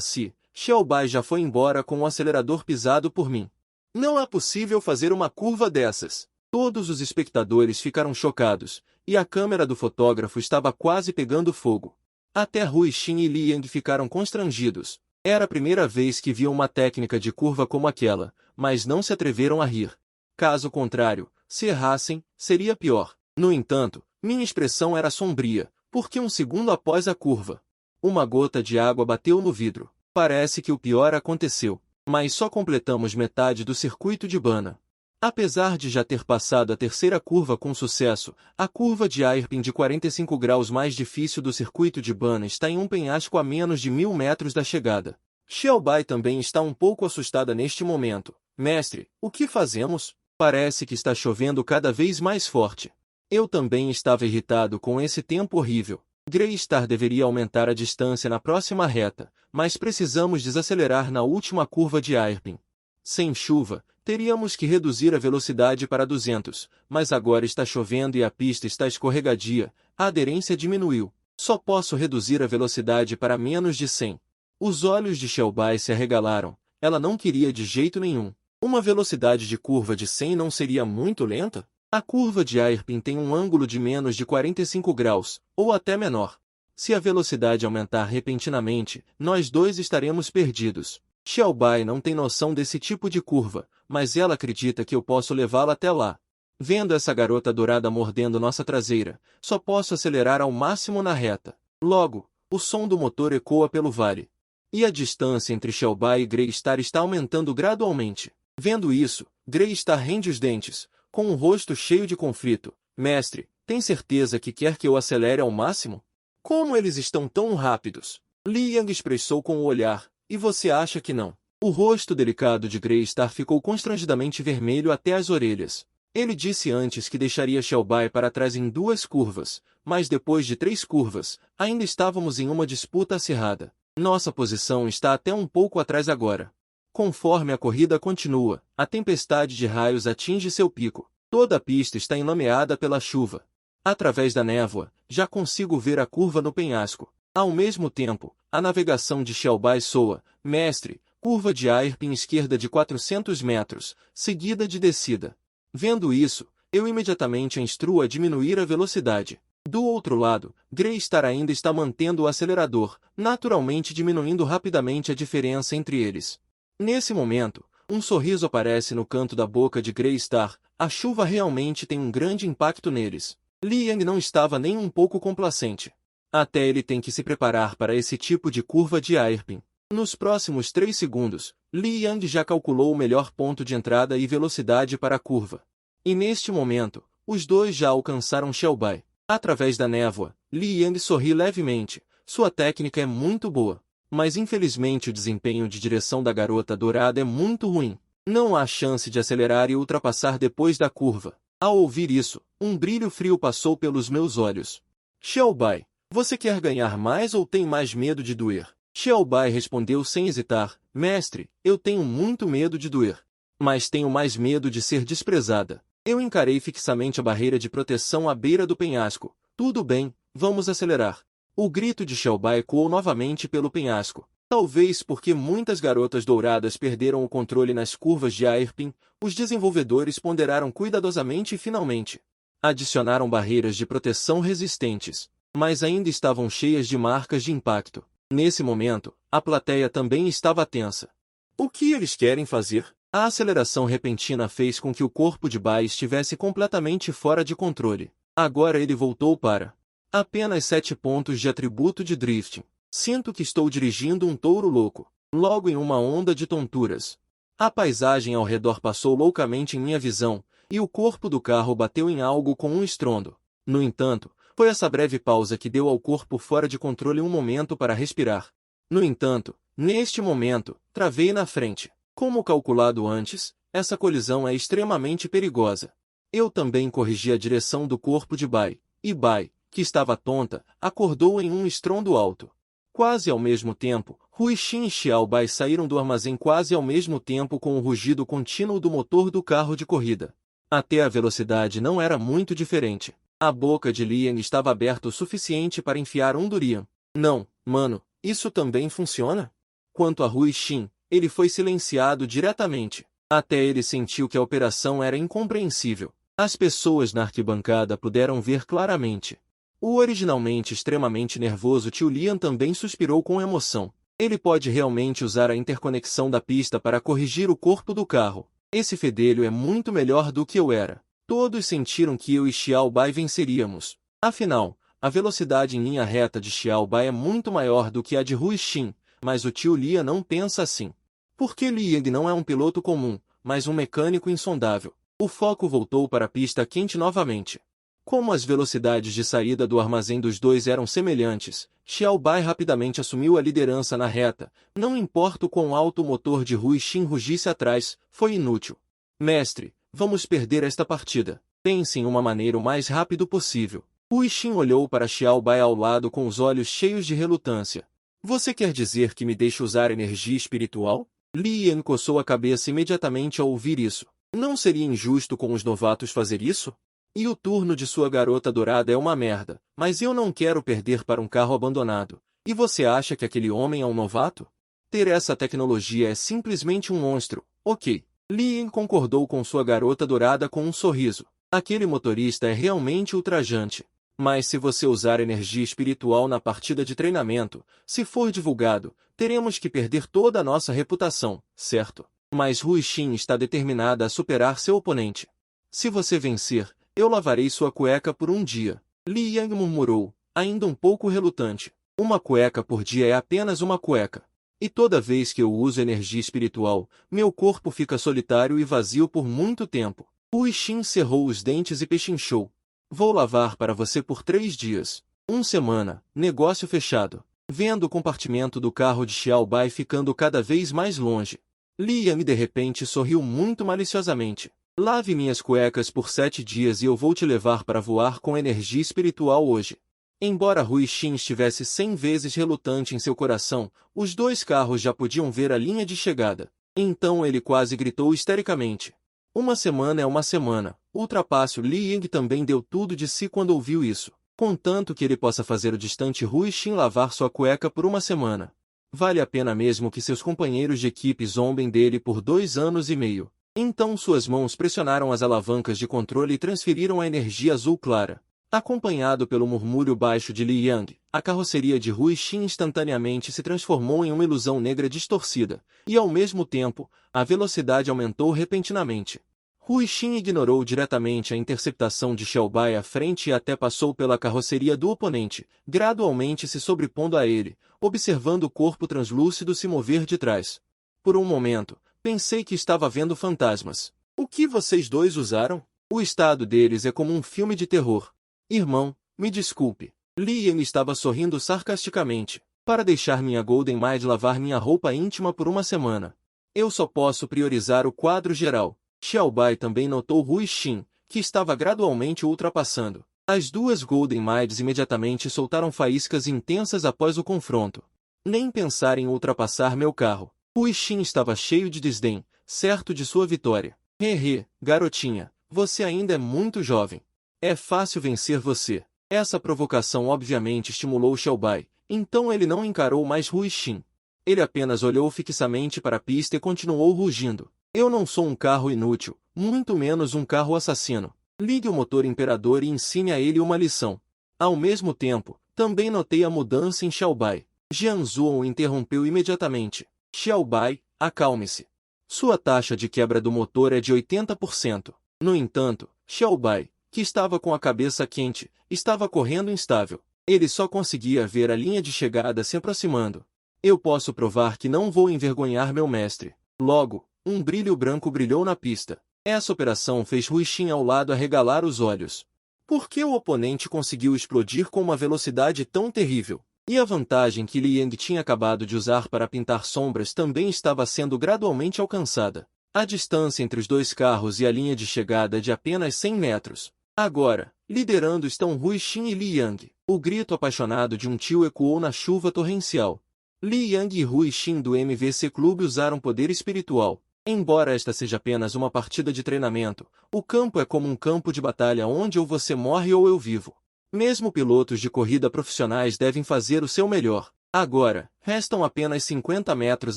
si, Shelby já foi embora com o acelerador pisado por mim. Não é possível fazer uma curva dessas. Todos os espectadores ficaram chocados, e a câmera do fotógrafo estava quase pegando fogo. Até Rui Xin e Li Yang ficaram constrangidos. Era a primeira vez que viam uma técnica de curva como aquela, mas não se atreveram a rir. Caso contrário, se errassem, seria pior. No entanto, minha expressão era sombria, porque um segundo após a curva, uma gota de água bateu no vidro. Parece que o pior aconteceu, mas só completamos metade do circuito de Bana. Apesar de já ter passado a terceira curva com sucesso, a curva de hairpin de 45 graus mais difícil do circuito de Bana está em um penhasco a menos de 1000 metros da chegada. Shelby também está um pouco assustada neste momento. Mestre, o que fazemos? Parece que está chovendo cada vez mais forte. Eu também estava irritado com esse tempo horrível. Greystar deveria aumentar a distância na próxima reta, mas precisamos desacelerar na última curva de hairpin. Sem chuva, teríamos que reduzir a velocidade para 200, mas agora está chovendo e a pista está escorregadia, a aderência diminuiu. Só posso reduzir a velocidade para menos de 100. Os olhos de Shelby se arregalaram, ela não queria de jeito nenhum. Uma velocidade de curva de 100 não seria muito lenta? A curva de hairpin tem um ângulo de menos de 45 graus, ou até menor. Se a velocidade aumentar repentinamente, nós dois estaremos perdidos. Shelby não tem noção desse tipo de curva, mas ela acredita que eu posso levá-la até lá. Vendo essa garota dourada mordendo nossa traseira, só posso acelerar ao máximo na reta. Logo, o som do motor ecoa pelo vale. E a distância entre Shelby e Greystar está aumentando gradualmente. Vendo isso, Greystar rende os dentes, com o rosto cheio de conflito. Mestre, tem certeza que quer que eu acelere ao máximo? Como eles estão tão rápidos? Li Yang expressou com o olhar. E você acha que não? O rosto delicado de Greystar ficou constrangidamente vermelho até as orelhas. Ele disse antes que deixaria Shelby para trás em 2 curvas, mas depois de 3 curvas, ainda estávamos em uma disputa acirrada. Nossa posição está até um pouco atrás agora. Conforme a corrida continua, a tempestade de raios atinge seu pico. Toda a pista está enlameada pela chuva. Através da névoa, já consigo ver a curva no penhasco. Ao mesmo tempo, a navegação de Shelby soa. Mestre, curva de hairpin esquerda de 400 metros, seguida de descida. Vendo isso, eu imediatamente a instruo a diminuir a velocidade. Do outro lado, Greystar ainda está mantendo o acelerador, naturalmente diminuindo rapidamente a diferença entre eles. Nesse momento, um sorriso aparece no canto da boca de Greystar. A chuva realmente tem um grande impacto neles. Li Yang não estava nem um pouco complacente. Até ele tem que se preparar para esse tipo de curva de hairpin. Nos próximos 3 segundos, Li Yang já calculou o melhor ponto de entrada e velocidade para a curva. E neste momento, os dois já alcançaram Shelby. Através da névoa, Li Yang sorri levemente. Sua técnica é muito boa. Mas infelizmente o desempenho de direção da garota dourada é muito ruim. Não há chance de acelerar e ultrapassar depois da curva. Ao ouvir isso, um brilho frio passou pelos meus olhos. Shelby, você quer ganhar mais ou tem mais medo de doer? Shelby respondeu sem hesitar. Mestre, eu tenho muito medo de doer. Mas tenho mais medo de ser desprezada. Eu encarei fixamente a barreira de proteção à beira do penhasco. Tudo bem, vamos acelerar. O grito de Shelby ecoou novamente pelo penhasco. Talvez porque muitas garotas douradas perderam o controle nas curvas de hairpin, os desenvolvedores ponderaram cuidadosamente e finalmente adicionaram barreiras de proteção resistentes, mas ainda estavam cheias de marcas de impacto. Nesse momento, a plateia também estava tensa. O que eles querem fazer? A aceleração repentina fez com que o corpo de Bai estivesse completamente fora de controle. Agora ele voltou para apenas 7 pontos de atributo de drifting. Sinto que estou dirigindo um touro louco. Logo em uma onda de tonturas. A paisagem ao redor passou loucamente em minha visão, e o corpo do carro bateu em algo com um estrondo. No entanto, foi essa breve pausa que deu ao corpo fora de controle um momento para respirar. No entanto, neste momento, travei na frente. Como calculado antes, essa colisão é extremamente perigosa. Eu também corrigi a direção do corpo de Bai, e Bai, que estava tonta, acordou em um estrondo alto. Quase ao mesmo tempo, Hu Xin e Xiao Bai saíram do armazém quase ao mesmo tempo com o rugido contínuo do motor do carro de corrida. Até a velocidade não era muito diferente. A boca de Liang estava aberta o suficiente para enfiar um durian. Não, mano, isso também funciona? Quanto a Hu Xin, ele foi silenciado diretamente. Até ele sentiu que a operação era incompreensível. As pessoas na arquibancada puderam ver claramente. O originalmente extremamente nervoso tio Lian também suspirou com emoção. Ele pode realmente usar a interconexão da pista para corrigir o corpo do carro. Esse fedelho é muito melhor do que eu era. Todos sentiram que eu e Xiao Bai venceríamos. Afinal, a velocidade em linha reta de Xiao Bai é muito maior do que a de Hu Xin, mas o tio Lian não pensa assim. Porque Liang não é um piloto comum, mas um mecânico insondável. O foco voltou para a pista quente novamente. Como as velocidades de saída do armazém dos dois eram semelhantes, Xiao Bai rapidamente assumiu a liderança na reta. Não importa o quão alto o motor de Hu Xin rugisse atrás, foi inútil. Mestre, vamos perder esta partida. Pense em uma maneira o mais rápido possível. Hu Xin olhou para Xiao Bai ao lado com os olhos cheios de relutância. Você quer dizer que me deixa usar energia espiritual? Li Yan coçou a cabeça imediatamente ao ouvir isso. Não seria injusto com os novatos fazer isso? E o turno de sua garota dourada é uma merda, mas eu não quero perder para um carro abandonado. E você acha que aquele homem é um novato? Ter essa tecnologia é simplesmente um monstro. Ok. Lien concordou com sua garota dourada com um sorriso. Aquele motorista é realmente ultrajante. Mas se você usar energia espiritual na partida de treinamento, se for divulgado, teremos que perder toda a nossa reputação, certo? Mas Hu Xin está determinada a superar seu oponente. Se você vencer, eu lavarei sua cueca por um dia. Li Yang murmurou, ainda um pouco relutante. Uma cueca por dia é apenas uma cueca. E toda vez que eu uso energia espiritual, meu corpo fica solitário e vazio por muito tempo. Hu Xin cerrou os dentes e pechinchou. Vou lavar para você por 3 dias. 1 semana, negócio fechado. Vendo o compartimento do carro de Xiao Bai ficando cada vez mais longe, Li Yang de repente sorriu muito maliciosamente. Lave minhas cuecas por 7 dias e eu vou te levar para voar com energia espiritual hoje. Embora Hu Xin estivesse 100 vezes relutante em seu coração, os dois carros já podiam ver a linha de chegada. Então ele quase gritou histericamente. Uma semana é uma semana. Ultrapasso. Li Ying também deu tudo de si quando ouviu isso. Contanto que ele possa fazer o distante Hu Xin lavar sua cueca por uma semana. Vale a pena mesmo que seus companheiros de equipe zombem dele por 2 anos e meio. Então suas mãos pressionaram as alavancas de controle e transferiram a energia azul clara. Acompanhado pelo murmúrio baixo de Li Yang, a carroceria de Hu Xin instantaneamente se transformou em uma ilusão negra distorcida, e ao mesmo tempo, a velocidade aumentou repentinamente. Hu Xin ignorou diretamente a interceptação de Xiao Bai à frente e até passou pela carroceria do oponente, gradualmente se sobrepondo a ele, observando o corpo translúcido se mover de trás. Por um momento, pensei que estava vendo fantasmas. O que vocês dois usaram? O estado deles é como um filme de terror. Irmão, me desculpe. Li Yan estava sorrindo sarcasticamente. Para deixar minha Golden Maid lavar minha roupa íntima por uma semana. Eu só posso priorizar o quadro geral. Xiao Bai também notou Hu Xin, que estava gradualmente o ultrapassando. As duas Golden Maids imediatamente soltaram faíscas intensas após o confronto. Nem pensar em ultrapassar meu carro. Hu Xin estava cheio de desdém, certo de sua vitória. Hehe, garotinha, você ainda é muito jovem. É fácil vencer você. Essa provocação obviamente estimulou Xiao Bai, então ele não encarou mais Hu Xin. Ele apenas olhou fixamente para a pista e continuou rugindo. Eu não sou um carro inútil, muito menos um carro assassino. Ligue o motor imperador e ensine a ele uma lição. Ao mesmo tempo, também notei a mudança em Xiao Bai. Jian Zuo o interrompeu imediatamente. Xiao Bai, acalme-se. Sua taxa de quebra do motor é de 80%. No entanto, Xiao Bai, que estava com a cabeça quente, estava correndo instável. Ele só conseguia ver a linha de chegada se aproximando. Eu posso provar que não vou envergonhar meu mestre. Logo, um brilho branco brilhou na pista. Essa operação fez Hu Xin ao lado arregalar os olhos. Por que o oponente conseguiu explodir com uma velocidade tão terrível? E a vantagem que Li Yang tinha acabado de usar para pintar sombras também estava sendo gradualmente alcançada. A distância entre os dois carros e a linha de chegada é de apenas 100 metros. Agora, liderando estão Hu Xin e Li Yang. O grito apaixonado de um tio ecoou na chuva torrencial. Li Yang e Rui Xin do MVC Clube usaram poder espiritual. Embora esta seja apenas uma partida de treinamento, o campo é como um campo de batalha onde ou você morre ou eu vivo. Mesmo pilotos de corrida profissionais devem fazer o seu melhor. Agora, restam apenas 50 metros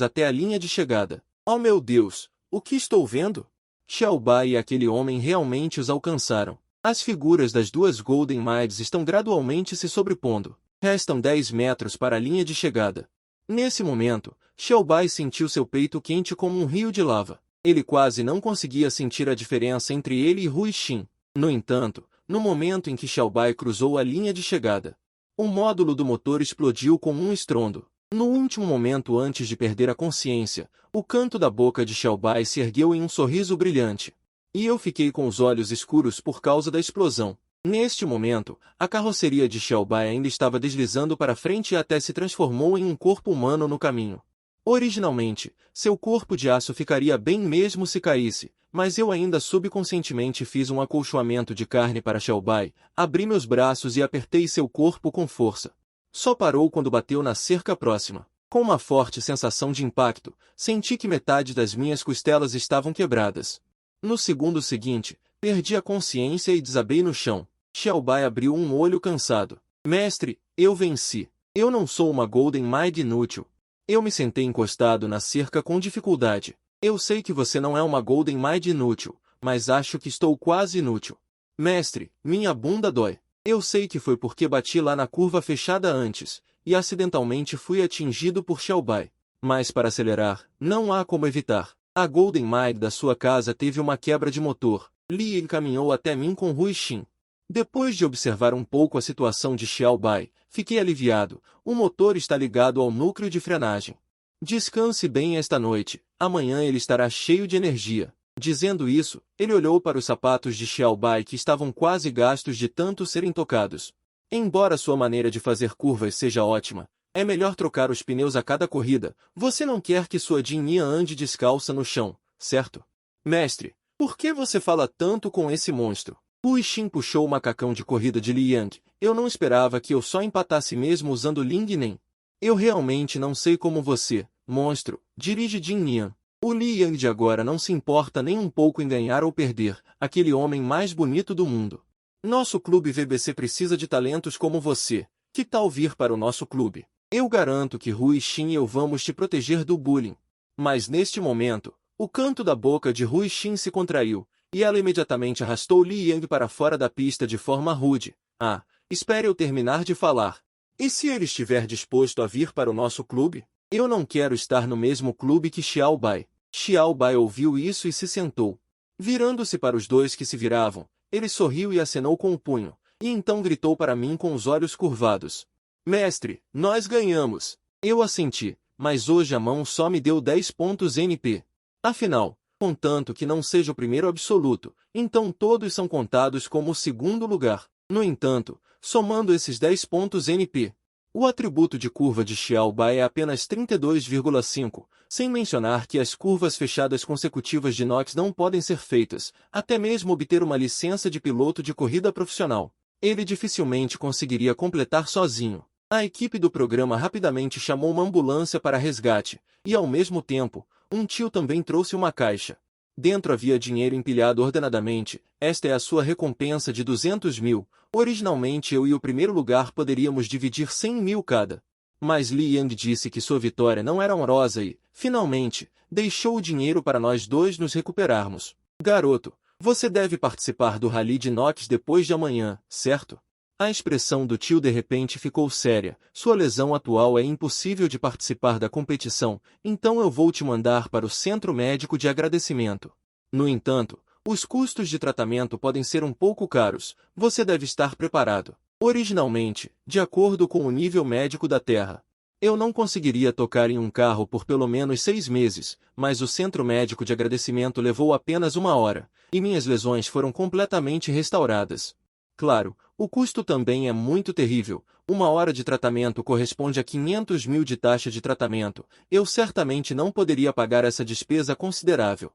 até a linha de chegada. Oh meu Deus, o que estou vendo? Xiao Bai e aquele homem realmente os alcançaram. As figuras das duas Golden Mides estão gradualmente se sobrepondo. Restam 10 metros para a linha de chegada. Nesse momento, Xiao Bai sentiu seu peito quente como um rio de lava. Ele quase não conseguia sentir a diferença entre ele e Rui Xin. No entanto, no momento em que Xiao Bai cruzou a linha de chegada, o módulo do motor explodiu com um estrondo. No último momento antes de perder a consciência, o canto da boca de Xiao Bai se ergueu em um sorriso brilhante. E eu fiquei com os olhos escuros por causa da explosão. Neste momento, a carroceria de Xiao Bai ainda estava deslizando para frente e até se transformou em um corpo humano no caminho. Originalmente, seu corpo de aço ficaria bem mesmo se caísse, mas eu ainda subconscientemente fiz um acolchoamento de carne para Xiao Bai, abri meus braços e apertei seu corpo com força. Só parou quando bateu na cerca próxima. Com uma forte sensação de impacto, senti que metade das minhas costelas estavam quebradas. No segundo seguinte, perdi a consciência e desabei no chão. Xiao Bai abriu um olho cansado. Mestre, eu venci. Eu não sou uma Golden Mide inútil. Eu me sentei encostado na cerca com dificuldade. Eu sei que você não é uma Golden Mide inútil, mas acho que estou quase inútil. Mestre, minha bunda dói. Eu sei que foi porque bati lá na curva fechada antes, e acidentalmente fui atingido por Xiao Bai. Mas para acelerar, não há como evitar. A Golden Mide da sua casa teve uma quebra de motor. Li encaminhou até mim com Rui Xin. Depois de observar um pouco a situação de Xiao Bai, fiquei aliviado. O motor está ligado ao núcleo de frenagem. Descanse bem esta noite, amanhã ele estará cheio de energia. Dizendo isso, ele olhou para os sapatos de Xiao Bai que estavam quase gastos de tanto serem tocados. Embora sua maneira de fazer curvas seja ótima, é melhor trocar os pneus a cada corrida. Você não quer que sua Jinnia ande descalça no chão, certo? Mestre, por que você fala tanto com esse monstro? Rui Xin puxou o macacão de corrida de Li Yang. Eu não esperava que eu só empatasse mesmo usando Ling Nen. Eu realmente não sei como você, monstro, dirige Jinnia. O Li Yang de agora não se importa nem um pouco em ganhar ou perder, aquele homem mais bonito do mundo. Nosso clube VBC precisa de talentos como você. Que tal vir para o nosso clube? Eu garanto que Rui Xin e eu vamos te proteger do bullying. Mas neste momento, o canto da boca de Rui Xin se contraiu, e ela imediatamente arrastou Li Yang para fora da pista de forma rude. Ah, espere eu terminar de falar. E se ele estiver disposto a vir para o nosso clube? Eu não quero estar no mesmo clube que Xiao Bai. Xiao Bai ouviu isso e se sentou. Virando-se para os dois que se viravam, ele sorriu e acenou com o punho, e então gritou para mim com os olhos curvados. Mestre, nós ganhamos. Eu assenti, mas hoje a mão só me deu 10 pontos NP. Afinal, contanto que não seja o primeiro absoluto, então todos são contados como o segundo lugar. No entanto, somando esses 10 pontos NP, o atributo de curva de Xiao Bai é apenas 32,5, sem mencionar que as curvas fechadas consecutivas de Nox não podem ser feitas, até mesmo obter uma licença de piloto de corrida profissional. Ele dificilmente conseguiria completar sozinho. A equipe do programa rapidamente chamou uma ambulância para resgate, e ao mesmo tempo, um tio também trouxe uma caixa. Dentro havia dinheiro empilhado ordenadamente. Esta é a sua recompensa de 200 mil. Originalmente eu e o primeiro lugar poderíamos dividir 100 mil cada. Mas Li Yang disse que sua vitória não era honrosa e, finalmente, deixou o dinheiro para nós dois nos recuperarmos. Garoto, você deve participar do Rally de Nox depois de amanhã, certo? A expressão do tio de repente ficou séria. Sua lesão atual é impossível de participar da competição, então eu vou te mandar para o centro médico de agradecimento. No entanto, os custos de tratamento podem ser um pouco caros. Você deve estar preparado. Originalmente, de acordo com o nível médico da Terra, eu não conseguiria tocar em um carro por pelo menos 6 meses, mas o centro médico de agradecimento levou apenas 1 hora, e minhas lesões foram completamente restauradas. Claro, o custo também é muito terrível. 1 hora de tratamento corresponde a 500 mil de taxa de tratamento. Eu certamente não poderia pagar essa despesa considerável.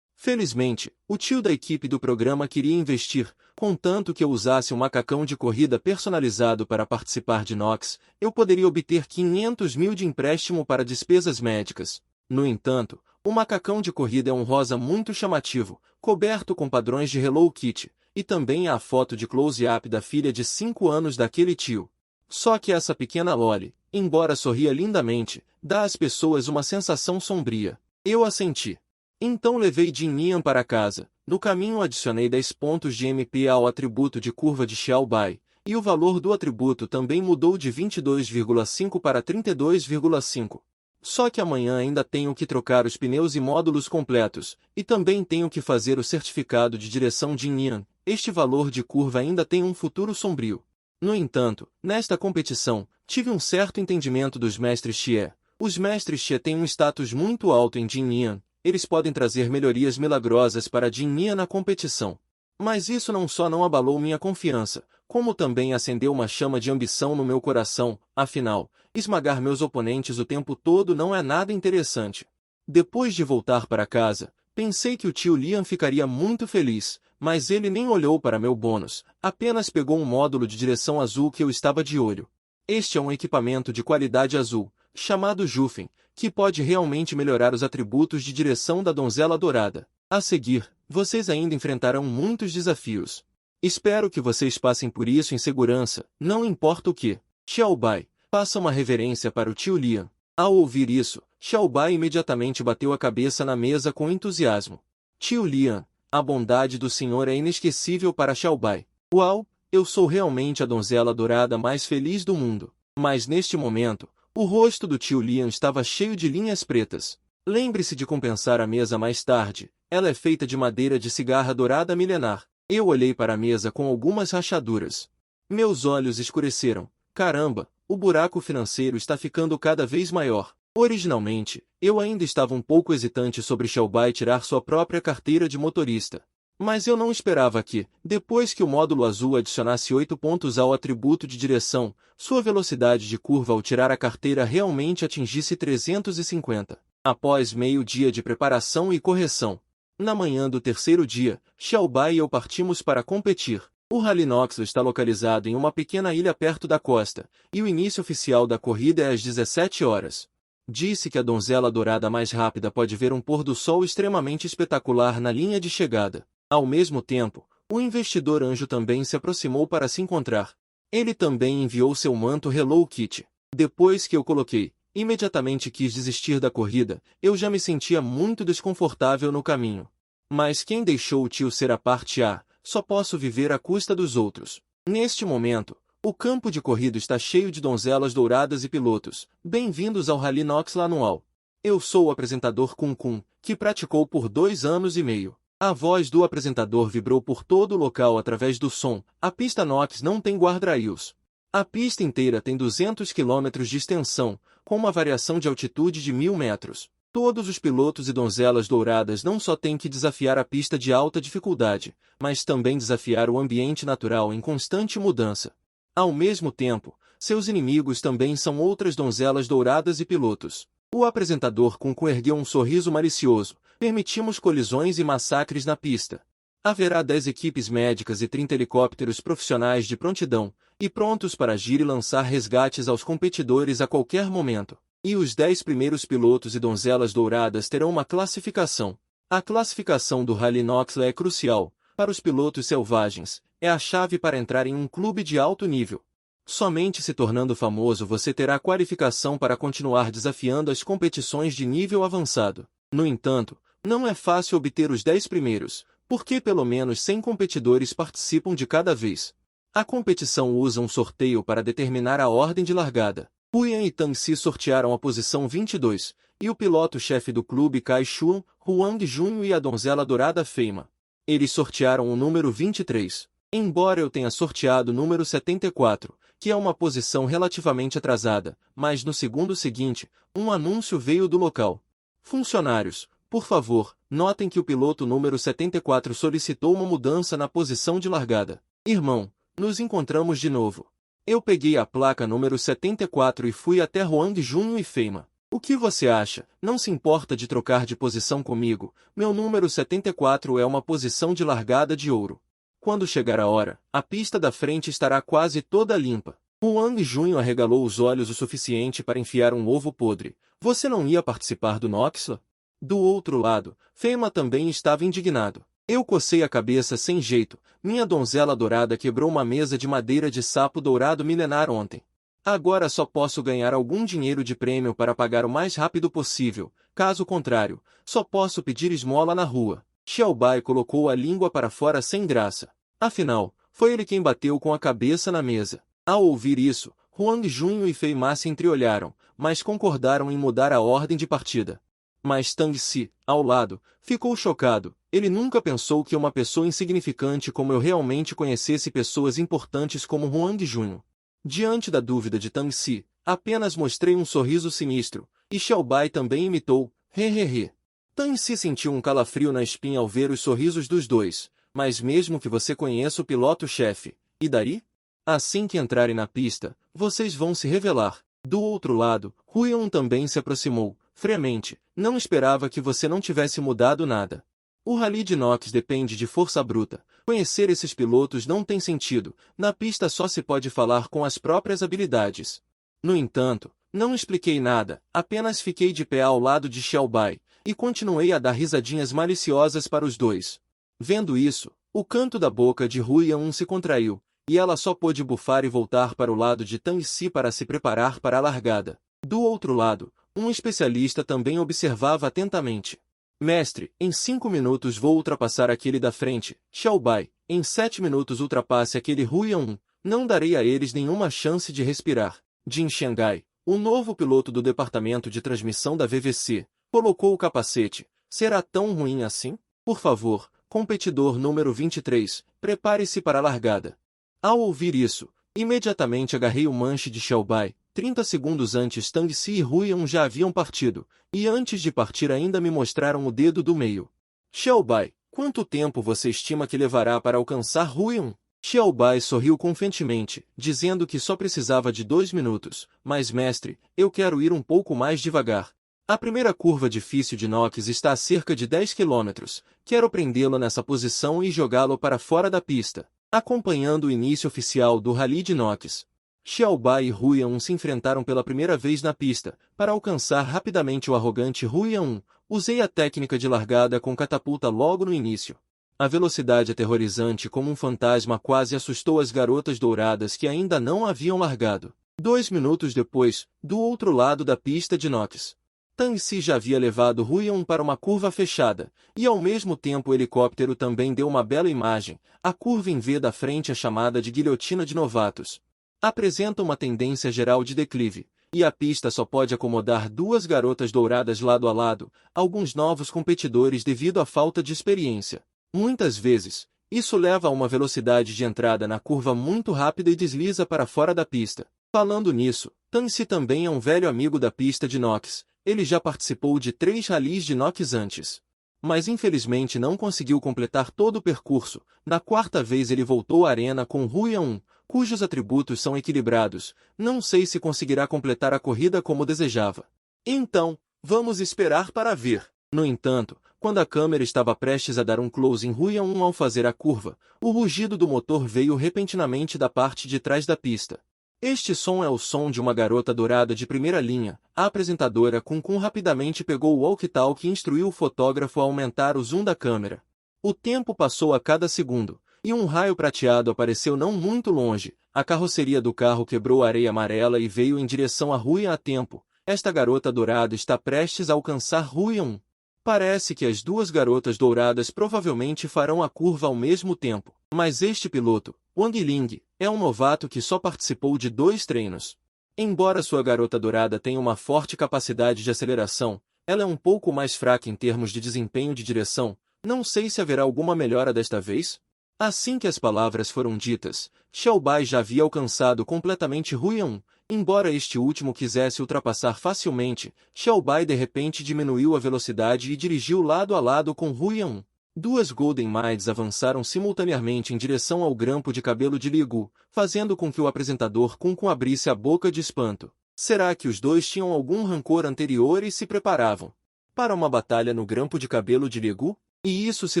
Felizmente, o tio da equipe do programa queria investir, contanto que eu usasse um macacão de corrida personalizado para participar de Nox, eu poderia obter 500 mil de empréstimo para despesas médicas. No entanto, o macacão de corrida é um rosa muito chamativo, coberto com padrões de Hello Kitty, e também há a foto de close-up da filha de 5 anos daquele tio. Só que essa pequena Loli, embora sorria lindamente, dá às pessoas uma sensação sombria. Eu assenti. Então levei Jin Nian para casa. No caminho adicionei 10 pontos de MP ao atributo de curva de Xiaobai, e o valor do atributo também mudou de 22,5 para 32,5. Só que amanhã ainda tenho que trocar os pneus e módulos completos, e também tenho que fazer o certificado de direção Jin Nian. Este valor de curva ainda tem um futuro sombrio. No entanto, nesta competição, tive um certo entendimento dos mestres Xie. Os mestres Xie têm um status muito alto em Jin Nian. Eles podem trazer melhorias milagrosas para Jin Nian na competição. Mas isso não só não abalou minha confiança, como também acendeu uma chama de ambição no meu coração. Afinal, esmagar meus oponentes o tempo todo não é nada interessante. Depois de voltar para casa, pensei que o tio Lian ficaria muito feliz, mas ele nem olhou para meu bônus, apenas pegou um módulo de direção azul que eu estava de olho. Este é um equipamento de qualidade azul, chamado Jufen, que pode realmente melhorar os atributos de direção da donzela dourada. A seguir, vocês ainda enfrentarão muitos desafios. Espero que vocês passem por isso em segurança, não importa o que. Xiaobai, faça uma reverência para o tio Lian. Ao ouvir isso, Xiaobai imediatamente bateu a cabeça na mesa com entusiasmo. Tio Lian, a bondade do senhor é inesquecível para Xiaobai. Uau, eu sou realmente a donzela dourada mais feliz do mundo. Mas neste momento, o rosto do tio Lian estava cheio de linhas pretas. Lembre-se de compensar a mesa mais tarde, ela é feita de madeira de cigarra dourada milenar. Eu olhei para a mesa com algumas rachaduras. Meus olhos escureceram. Caramba, o buraco financeiro está ficando cada vez maior. Originalmente, eu ainda estava um pouco hesitante sobre Xiaobai tirar sua própria carteira de motorista. Mas eu não esperava que, depois que o módulo azul adicionasse 8 pontos ao atributo de direção, sua velocidade de curva ao tirar a carteira realmente atingisse 350. Após meio dia de preparação e correção, na manhã do terceiro dia, Xiaobai e eu partimos para competir. O Rally Noxlo está localizado em uma pequena ilha perto da costa, e o início oficial da corrida é às 17 horas. Disse que a donzela dourada mais rápida pode ver um pôr do sol extremamente espetacular na linha de chegada. Ao mesmo tempo, o investidor anjo também se aproximou para se encontrar. Ele também enviou seu manto Hello Kitty. Depois que eu coloquei, imediatamente quis desistir da corrida, eu já me sentia muito desconfortável no caminho. Mas quem deixou o tio ser a parte A, só posso viver à custa dos outros. Neste momento, o campo de corrida está cheio de donzelas douradas e pilotos. Bem-vindos ao Rally Noxlo anual. Eu sou o apresentador Kun Kun, que praticou por 2 anos e meio. A voz do apresentador vibrou por todo o local através do som. A pista Nox não tem guardrails. A pista inteira tem 200 km de extensão, com uma variação de altitude de 1000 metros. Todos os pilotos e donzelas douradas não só têm que desafiar a pista de alta dificuldade, mas também desafiar o ambiente natural em constante mudança. Ao mesmo tempo, seus inimigos também são outras donzelas douradas e pilotos. O apresentador Kunko ergueu um sorriso malicioso. Permitimos colisões e massacres na pista. Haverá 10 equipes médicas e 30 helicópteros profissionais de prontidão, e prontos para agir e lançar resgates aos competidores a qualquer momento. E os 10 primeiros pilotos e donzelas douradas terão uma classificação. A classificação do Rally Noxlo é crucial. Para os pilotos selvagens, é a chave para entrar em um clube de alto nível. Somente se tornando famoso você terá qualificação para continuar desafiando as competições de nível avançado. No entanto, não é fácil obter os 10 primeiros, porque pelo menos 100 competidores participam de cada vez. A competição usa um sorteio para determinar a ordem de largada. Huyan e Tang Si sortearam a posição 22, e o piloto-chefe do clube Kai Xuan, Huang Junho e a donzela dourada Feima. Eles sortearam o número 23, embora eu tenha sorteado o número 74, que é uma posição relativamente atrasada, mas no segundo seguinte, um anúncio veio do local. Funcionários, por favor, notem que o piloto número 74 solicitou uma mudança na posição de largada. Irmão, nos encontramos de novo. Eu peguei a placa número 74 e fui até Huang Junho e Feima. O que você acha? Não se importa de trocar de posição comigo? Meu número 74 é uma posição de largada de ouro. Quando chegar a hora, a pista da frente estará quase toda limpa. Huang Junho arregalou os olhos o suficiente para enfiar um ovo podre. Você não ia participar do Noxla? Do outro lado, Fema também estava indignado. Eu cocei a cabeça sem jeito. Minha donzela dourada quebrou uma mesa de madeira de sapo dourado milenar ontem. Agora só posso ganhar algum dinheiro de prêmio para pagar o mais rápido possível. Caso contrário, só posso pedir esmola na rua. Xiaobai colocou a língua para fora sem graça. Afinal, foi ele quem bateu com a cabeça na mesa. Ao ouvir isso, Huang Junho e Fei Ma se entreolharam, mas concordaram em mudar a ordem de partida. Mas Tang Si, ao lado, ficou chocado. Ele nunca pensou que uma pessoa insignificante como eu realmente conhecesse pessoas importantes como Huang Junho. Diante da dúvida de Tang Si, apenas mostrei um sorriso sinistro, e Xiaobai também imitou, hehehe. Tang Si sentiu um calafrio na espinha ao ver os sorrisos dos dois, mas mesmo que você conheça o piloto-chefe, e daí? Assim que entrarem na pista, vocês vão se revelar. Do outro lado, Huion também se aproximou, friamente, não esperava que você não tivesse mudado nada. O Rally de Nox depende de força bruta. Conhecer esses pilotos não tem sentido, na pista só se pode falar com as próprias habilidades. No entanto, não expliquei nada, apenas fiquei de pé ao lado de Xiaobai, e continuei a dar risadinhas maliciosas para os dois. Vendo isso, o canto da boca de Huion se contraiu, e ela só pôde bufar e voltar para o lado de Tang Si para se preparar para a largada. Do outro lado, um especialista também observava atentamente. Mestre, em 5 minutos vou ultrapassar aquele da frente. Xiaobai, em 7 minutos ultrapasse aquele Huion. Não darei a eles nenhuma chance de respirar. Jin Shanghai, o novo piloto do departamento de transmissão da VVC, colocou o capacete. Será tão ruim assim? Por favor, competidor número 23, prepare-se para a largada. Ao ouvir isso, imediatamente agarrei o manche de Xiaobai. 30 segundos antes Tang Si e Huion já haviam partido, e antes de partir ainda me mostraram o dedo do meio. Xiaobai, quanto tempo você estima que levará para alcançar Huion? Xiaobai sorriu confiantemente, dizendo que só precisava de 2 minutos, mas mestre, eu quero ir um pouco mais devagar. A primeira curva difícil de Nox está a cerca de 10 km, quero prendê-lo nessa posição e jogá-lo para fora da pista, acompanhando o início oficial do Rally de Nox. Xiaobai e Huion se enfrentaram pela primeira vez na pista. Para alcançar rapidamente o arrogante Huion, usei a técnica de largada com catapulta logo no início. A velocidade aterrorizante como um fantasma quase assustou as garotas douradas que ainda não haviam largado. 2 minutos depois, do outro lado da pista de Nox, Tang Si já havia levado Huion para uma curva fechada, e ao mesmo tempo o helicóptero também deu uma bela imagem. A curva em V da frente é chamada de guilhotina de novatos. Apresenta uma tendência geral de declive, e a pista só pode acomodar 2 garotas douradas lado a lado, alguns novos competidores devido à falta de experiência. Muitas vezes, isso leva a uma velocidade de entrada na curva muito rápida e desliza para fora da pista. Falando nisso, Tang Si também é um velho amigo da pista de Nox, ele já participou de 3 ralis de Nox antes. Mas infelizmente não conseguiu completar todo o percurso. Na 4ª vez ele voltou à arena com Huion, cujos atributos são equilibrados. Não sei se conseguirá completar a corrida como desejava. Então, vamos esperar para ver. No entanto, quando a câmera estava prestes a dar um close em Huion ao fazer a curva, o rugido do motor veio repentinamente da parte de trás da pista. Este som é o som de uma garota dourada de primeira linha. A apresentadora Kun rapidamente pegou o walkie-talkie e instruiu o fotógrafo a aumentar o zoom da câmera. O tempo passou a cada segundo, e um raio prateado apareceu não muito longe. A carroceria do carro quebrou a areia amarela e veio em direção a Huion a tempo. Esta garota dourada está prestes a alcançar Huion. Parece que as 2 garotas douradas provavelmente farão a curva ao mesmo tempo. Mas este piloto, Wang Ling, é um novato que só participou de 2 treinos. Embora sua garota dourada tenha uma forte capacidade de aceleração, ela é um pouco mais fraca em termos de desempenho de direção. Não sei se haverá alguma melhora desta vez. Assim que as palavras foram ditas, Xiaobai já havia alcançado completamente Huion. Embora este último quisesse ultrapassar facilmente, Xiaobai de repente diminuiu a velocidade e dirigiu lado a lado com Huion. 2 Golden Maids avançaram simultaneamente em direção ao grampo de cabelo de Li Gu, fazendo com que o apresentador Kun abrisse a boca de espanto. Será que os dois tinham algum rancor anterior e se preparavam para uma batalha no grampo de cabelo de Ligu? E isso se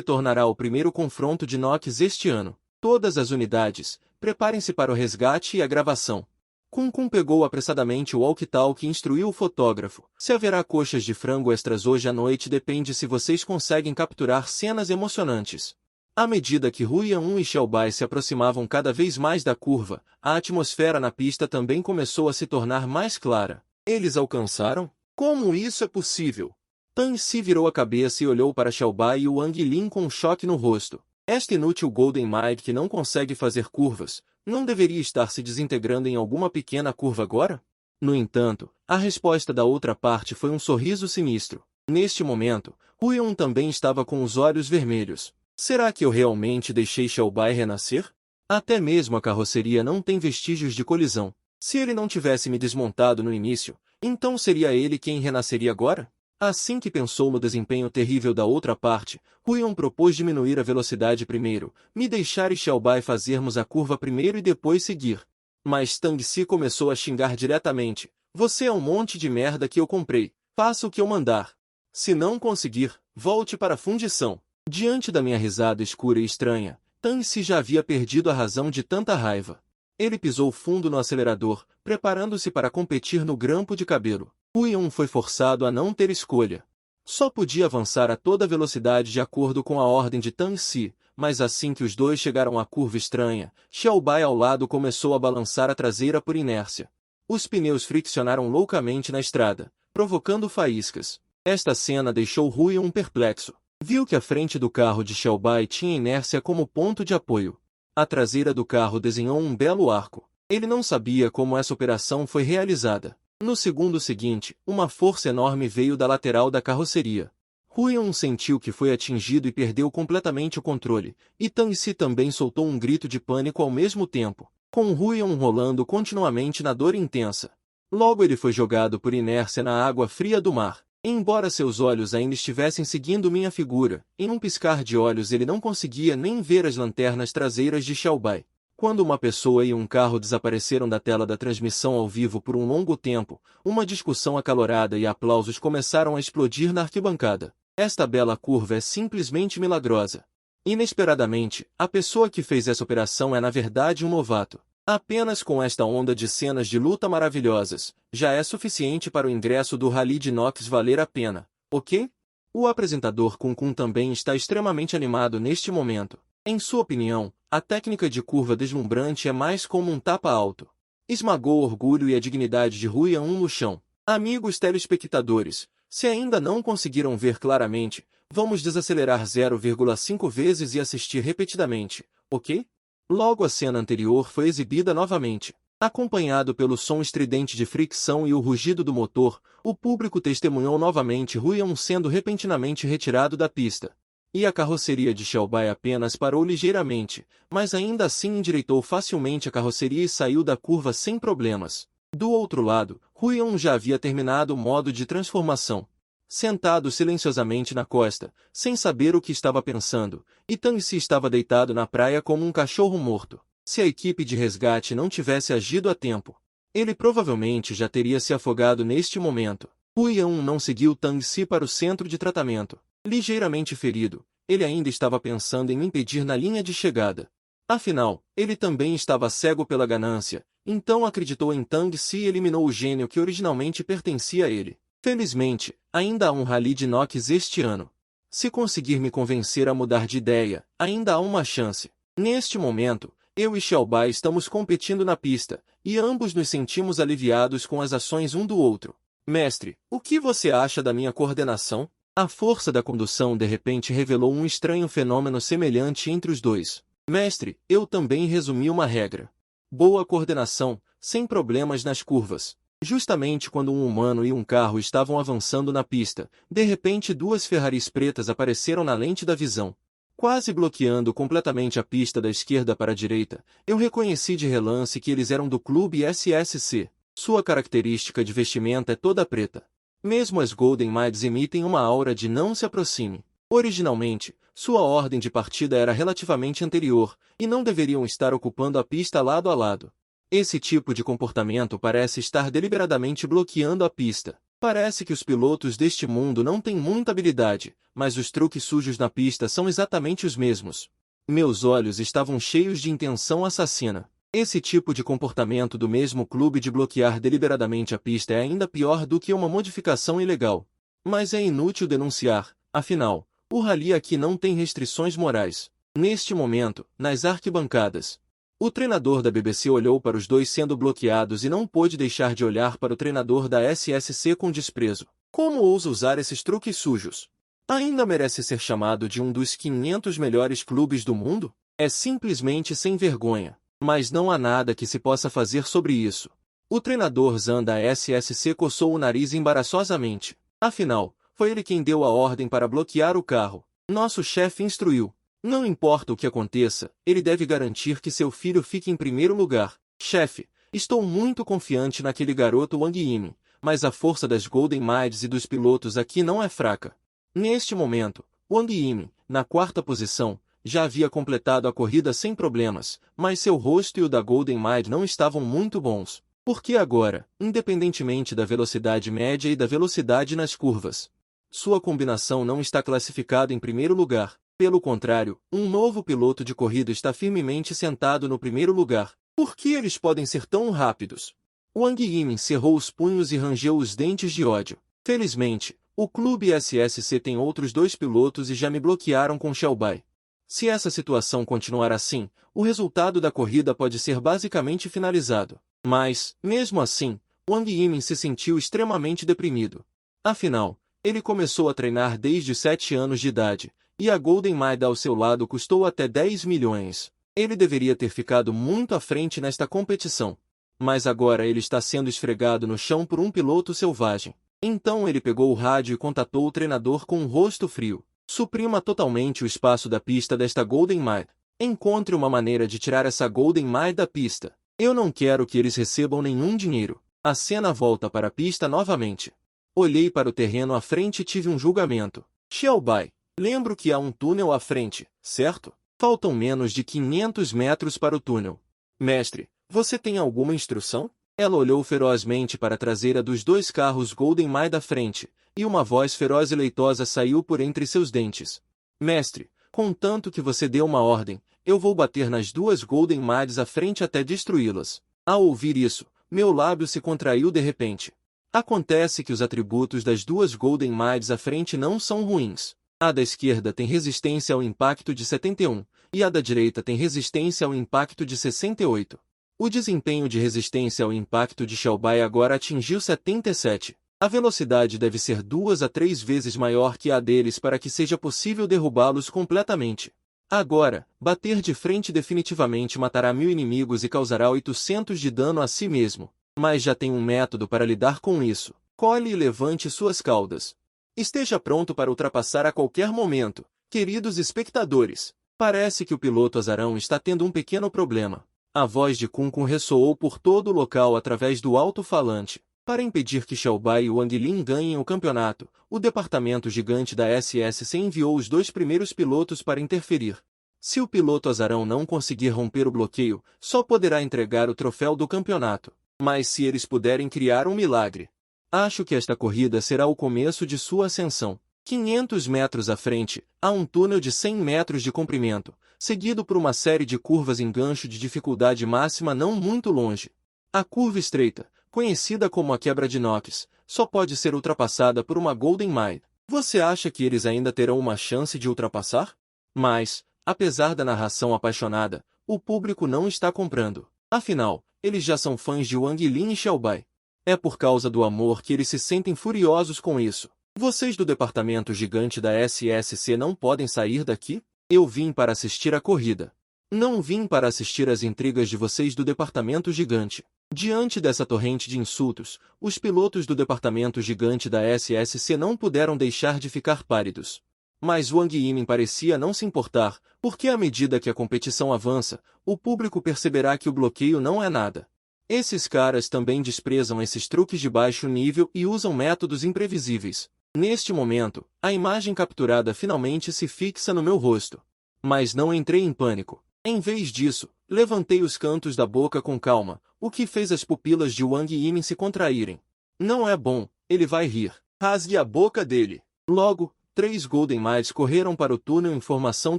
tornará o primeiro confronto de Nox este ano. Todas as unidades, preparem-se para o resgate e a gravação. Kun Kun pegou apressadamente o walkie-talkie e instruiu o fotógrafo. Se haverá coxas de frango extras hoje à noite depende se vocês conseguem capturar cenas emocionantes. À medida que Huyan e Xiaobai se aproximavam cada vez mais da curva, a atmosfera na pista também começou a se tornar mais clara. Eles alcançaram? Como isso é possível? Tang Si virou a cabeça e olhou para Xiaobai e Wang Lin com um choque no rosto. Esta inútil Golden Maid que não consegue fazer curvas, não deveria estar se desintegrando em alguma pequena curva agora? No entanto, a resposta da outra parte foi um sorriso sinistro. Neste momento, Huyan também estava com os olhos vermelhos. Será que eu realmente deixei Xiaobai renascer? Até mesmo a carroceria não tem vestígios de colisão. Se ele não tivesse me desmontado no início, então seria ele quem renasceria agora? Assim que pensou no desempenho terrível da outra parte, Huyan propôs diminuir a velocidade primeiro, me deixar e Xiaobai fazermos a curva primeiro e depois seguir. Mas Tang Si começou a xingar diretamente. Você é um monte de merda que eu comprei. Faça o que eu mandar. Se não conseguir, volte para a fundição. Diante da minha risada escura e estranha, Tang Si já havia perdido a razão de tanta raiva. Ele pisou fundo no acelerador, preparando-se para competir no grampo de cabelo. Huyan foi forçado a não ter escolha. Só podia avançar a toda velocidade de acordo com a ordem de Tang Si, mas assim que os dois chegaram à curva estranha, Xiaobai ao lado começou a balançar a traseira por inércia. Os pneus friccionaram loucamente na estrada, provocando faíscas. Esta cena deixou Huyan perplexo. Viu que a frente do carro de Xiaobai tinha inércia como ponto de apoio. A traseira do carro desenhou um belo arco. Ele não sabia como essa operação foi realizada. No segundo seguinte, uma força enorme veio da lateral da carroceria. Huyan sentiu que foi atingido e perdeu completamente o controle, e Tang Si também soltou um grito de pânico ao mesmo tempo, com Huyan rolando continuamente na dor intensa. Logo ele foi jogado por inércia na água fria do mar. Embora seus olhos ainda estivessem seguindo minha figura, em um piscar de olhos ele não conseguia nem ver as lanternas traseiras de Xiaobai. Quando uma pessoa e um carro desapareceram da tela da transmissão ao vivo por um longo tempo, uma discussão acalorada e aplausos começaram a explodir na arquibancada. Esta bela curva é simplesmente milagrosa. Inesperadamente, a pessoa que fez essa operação é na verdade um novato. Apenas com esta onda de cenas de luta maravilhosas, já é suficiente para o ingresso do Rally de Nox valer a pena, ok? O apresentador Kun Kun também está extremamente animado neste momento. Em sua opinião, a técnica de curva deslumbrante é mais como um tapa alto. Esmagou o orgulho e a dignidade de Huyan no chão. Amigos telespectadores, se ainda não conseguiram ver claramente, vamos desacelerar 0,5 vezes e assistir repetidamente, ok? Logo a cena anterior foi exibida novamente. Acompanhado pelo som estridente de fricção e o rugido do motor, o público testemunhou novamente Huyan sendo repentinamente retirado da pista. E a carroceria de Xiaobai apenas parou ligeiramente, mas ainda assim endireitou facilmente a carroceria e saiu da curva sem problemas. Do outro lado, Huyan já havia terminado o modo de transformação. Sentado silenciosamente na costa, sem saber o que estava pensando, e Tang Si estava deitado na praia como um cachorro morto. Se a equipe de resgate não tivesse agido a tempo, ele provavelmente já teria se afogado neste momento. Huyan não seguiu Tang Si para o centro de tratamento. Ligeiramente ferido, ele ainda estava pensando em impedir na linha de chegada. Afinal, ele também estava cego pela ganância, então acreditou em Tang Si e eliminou o gênio que originalmente pertencia a ele. Felizmente, ainda há um Rally de Nox este ano. Se conseguir me convencer a mudar de ideia, ainda há uma chance. Neste momento, eu e Xiaobai estamos competindo na pista, e ambos nos sentimos aliviados com as ações um do outro. Mestre, o que você acha da minha coordenação? A força da condução de repente revelou um estranho fenômeno semelhante entre os dois. Mestre, eu também resumi uma regra. Boa coordenação, sem problemas nas curvas. Justamente quando um humano e um carro estavam avançando na pista, de repente duas Ferraris pretas apareceram na lente da visão. Quase bloqueando completamente a pista da esquerda para a direita, eu reconheci de relance que eles eram do clube SSC. Sua característica de vestimenta é toda preta. Mesmo as Golden Maids emitem uma aura de não se aproxime. Originalmente, sua ordem de partida era relativamente anterior, e não deveriam estar ocupando a pista lado a lado. Esse tipo de comportamento parece estar deliberadamente bloqueando a pista. Parece que os pilotos deste mundo não têm muita habilidade, mas os truques sujos na pista são exatamente os mesmos. Meus olhos estavam cheios de intenção assassina. Esse tipo de comportamento do mesmo clube de bloquear deliberadamente a pista é ainda pior do que uma modificação ilegal. Mas é inútil denunciar, afinal, o rally aqui não tem restrições morais. Neste momento, nas arquibancadas, o treinador da BBC olhou para os dois sendo bloqueados e não pôde deixar de olhar para o treinador da SSC com desprezo. Como ousa usar esses truques sujos? Ainda merece ser chamado de um dos 500 melhores clubes do mundo? É simplesmente sem vergonha. Mas não há nada que se possa fazer sobre isso. O treinador Zan da SSC coçou o nariz embaraçosamente. Afinal, foi ele quem deu a ordem para bloquear o carro. Nosso chefe instruiu. Não importa o que aconteça, ele deve garantir que seu filho fique em primeiro lugar. Chefe, estou muito confiante naquele garoto Wang Yiming, mas a força das Golden Mides e dos pilotos aqui não é fraca. Neste momento, Wang Yiming, na quarta posição, já havia completado a corrida sem problemas, mas seu rosto e o da Golden Mide não estavam muito bons. Porque agora, independentemente da velocidade média e da velocidade nas curvas, sua combinação não está classificada em primeiro lugar. Pelo contrário, um novo piloto de corrida está firmemente sentado no primeiro lugar. Por que eles podem ser tão rápidos? Wang Yiming cerrou os punhos e rangeu os dentes de ódio. Felizmente, o clube SSC tem outros dois pilotos e já me bloquearam com Shelby. Se essa situação continuar assim, o resultado da corrida pode ser basicamente finalizado. Mas, mesmo assim, Wang Yiming se sentiu extremamente deprimido. Afinal, ele começou a treinar desde os 7 anos de idade, e a Golden Mide ao seu lado custou até 10 milhões. Ele deveria ter ficado muito à frente nesta competição. Mas agora ele está sendo esfregado no chão por um piloto selvagem. Então ele pegou o rádio e contatou o treinador com um rosto frio. Suprima totalmente o espaço da pista desta Golden Mide. Encontre uma maneira de tirar essa Golden Mide da pista. Eu não quero que eles recebam nenhum dinheiro. A cena volta para a pista novamente. Olhei para o terreno à frente e tive um julgamento. Shelby, lembro que há um túnel à frente, certo? Faltam menos de 500 metros para o túnel. Mestre, você tem alguma instrução? Ela olhou ferozmente para a traseira dos dois carros Golden Mide à frente, e uma voz feroz e leitosa saiu por entre seus dentes. Mestre, contanto que você dê uma ordem, eu vou bater nas duas Golden Mides à frente até destruí-las. Ao ouvir isso, meu lábio se contraiu de repente. Acontece que os atributos das duas Golden Mides à frente não são ruins. A da esquerda tem resistência ao impacto de 71, e a da direita tem resistência ao impacto de 68. O desempenho de resistência ao impacto de Shelby agora atingiu 77. A velocidade deve ser 2 a 3 vezes maior que a deles para que seja possível derrubá-los completamente. Agora, bater de frente definitivamente matará 1000 inimigos e causará 800 de dano a si mesmo. Mas já tem um método para lidar com isso. Colhe e levante suas caudas. Esteja pronto para ultrapassar a qualquer momento, queridos espectadores. Parece que o piloto azarão está tendo um pequeno problema. A voz de Kun ressoou por todo o local através do alto-falante. Para impedir que Shelby e Wang Lin ganhem o campeonato, o departamento gigante da SSC enviou os dois primeiros pilotos para interferir. Se o piloto azarão não conseguir romper o bloqueio, só poderá entregar o troféu do campeonato. Mas se eles puderem criar um milagre, acho que esta corrida será o começo de sua ascensão. 500 metros à frente, há um túnel de 100 metros de comprimento, seguido por uma série de curvas em gancho de dificuldade máxima não muito longe. A curva estreita, conhecida como a quebra de Knox, só pode ser ultrapassada por uma Golden Mide. Você acha que eles ainda terão uma chance de ultrapassar? Mas, apesar da narração apaixonada, o público não está comprando. Afinal, eles já são fãs de Wang Lin e Shelby. É por causa do amor que eles se sentem furiosos com isso. Vocês do departamento gigante da SSC não podem sair daqui? Eu vim para assistir a corrida. Não vim para assistir às intrigas de vocês do departamento gigante. Diante dessa torrente de insultos, os pilotos do departamento gigante da SSC não puderam deixar de ficar pálidos. Mas Wang Yiming parecia não se importar, porque à medida que a competição avança, o público perceberá que o bloqueio não é nada. Esses caras também desprezam esses truques de baixo nível e usam métodos imprevisíveis. Neste momento, a imagem capturada finalmente se fixa no meu rosto. Mas não entrei em pânico. Em vez disso, levantei os cantos da boca com calma, o que fez as pupilas de Wang Yimin se contraírem. Não é bom, ele vai rir. Rasgue a boca dele. Logo, 3 Golden Miles correram para o túnel em formação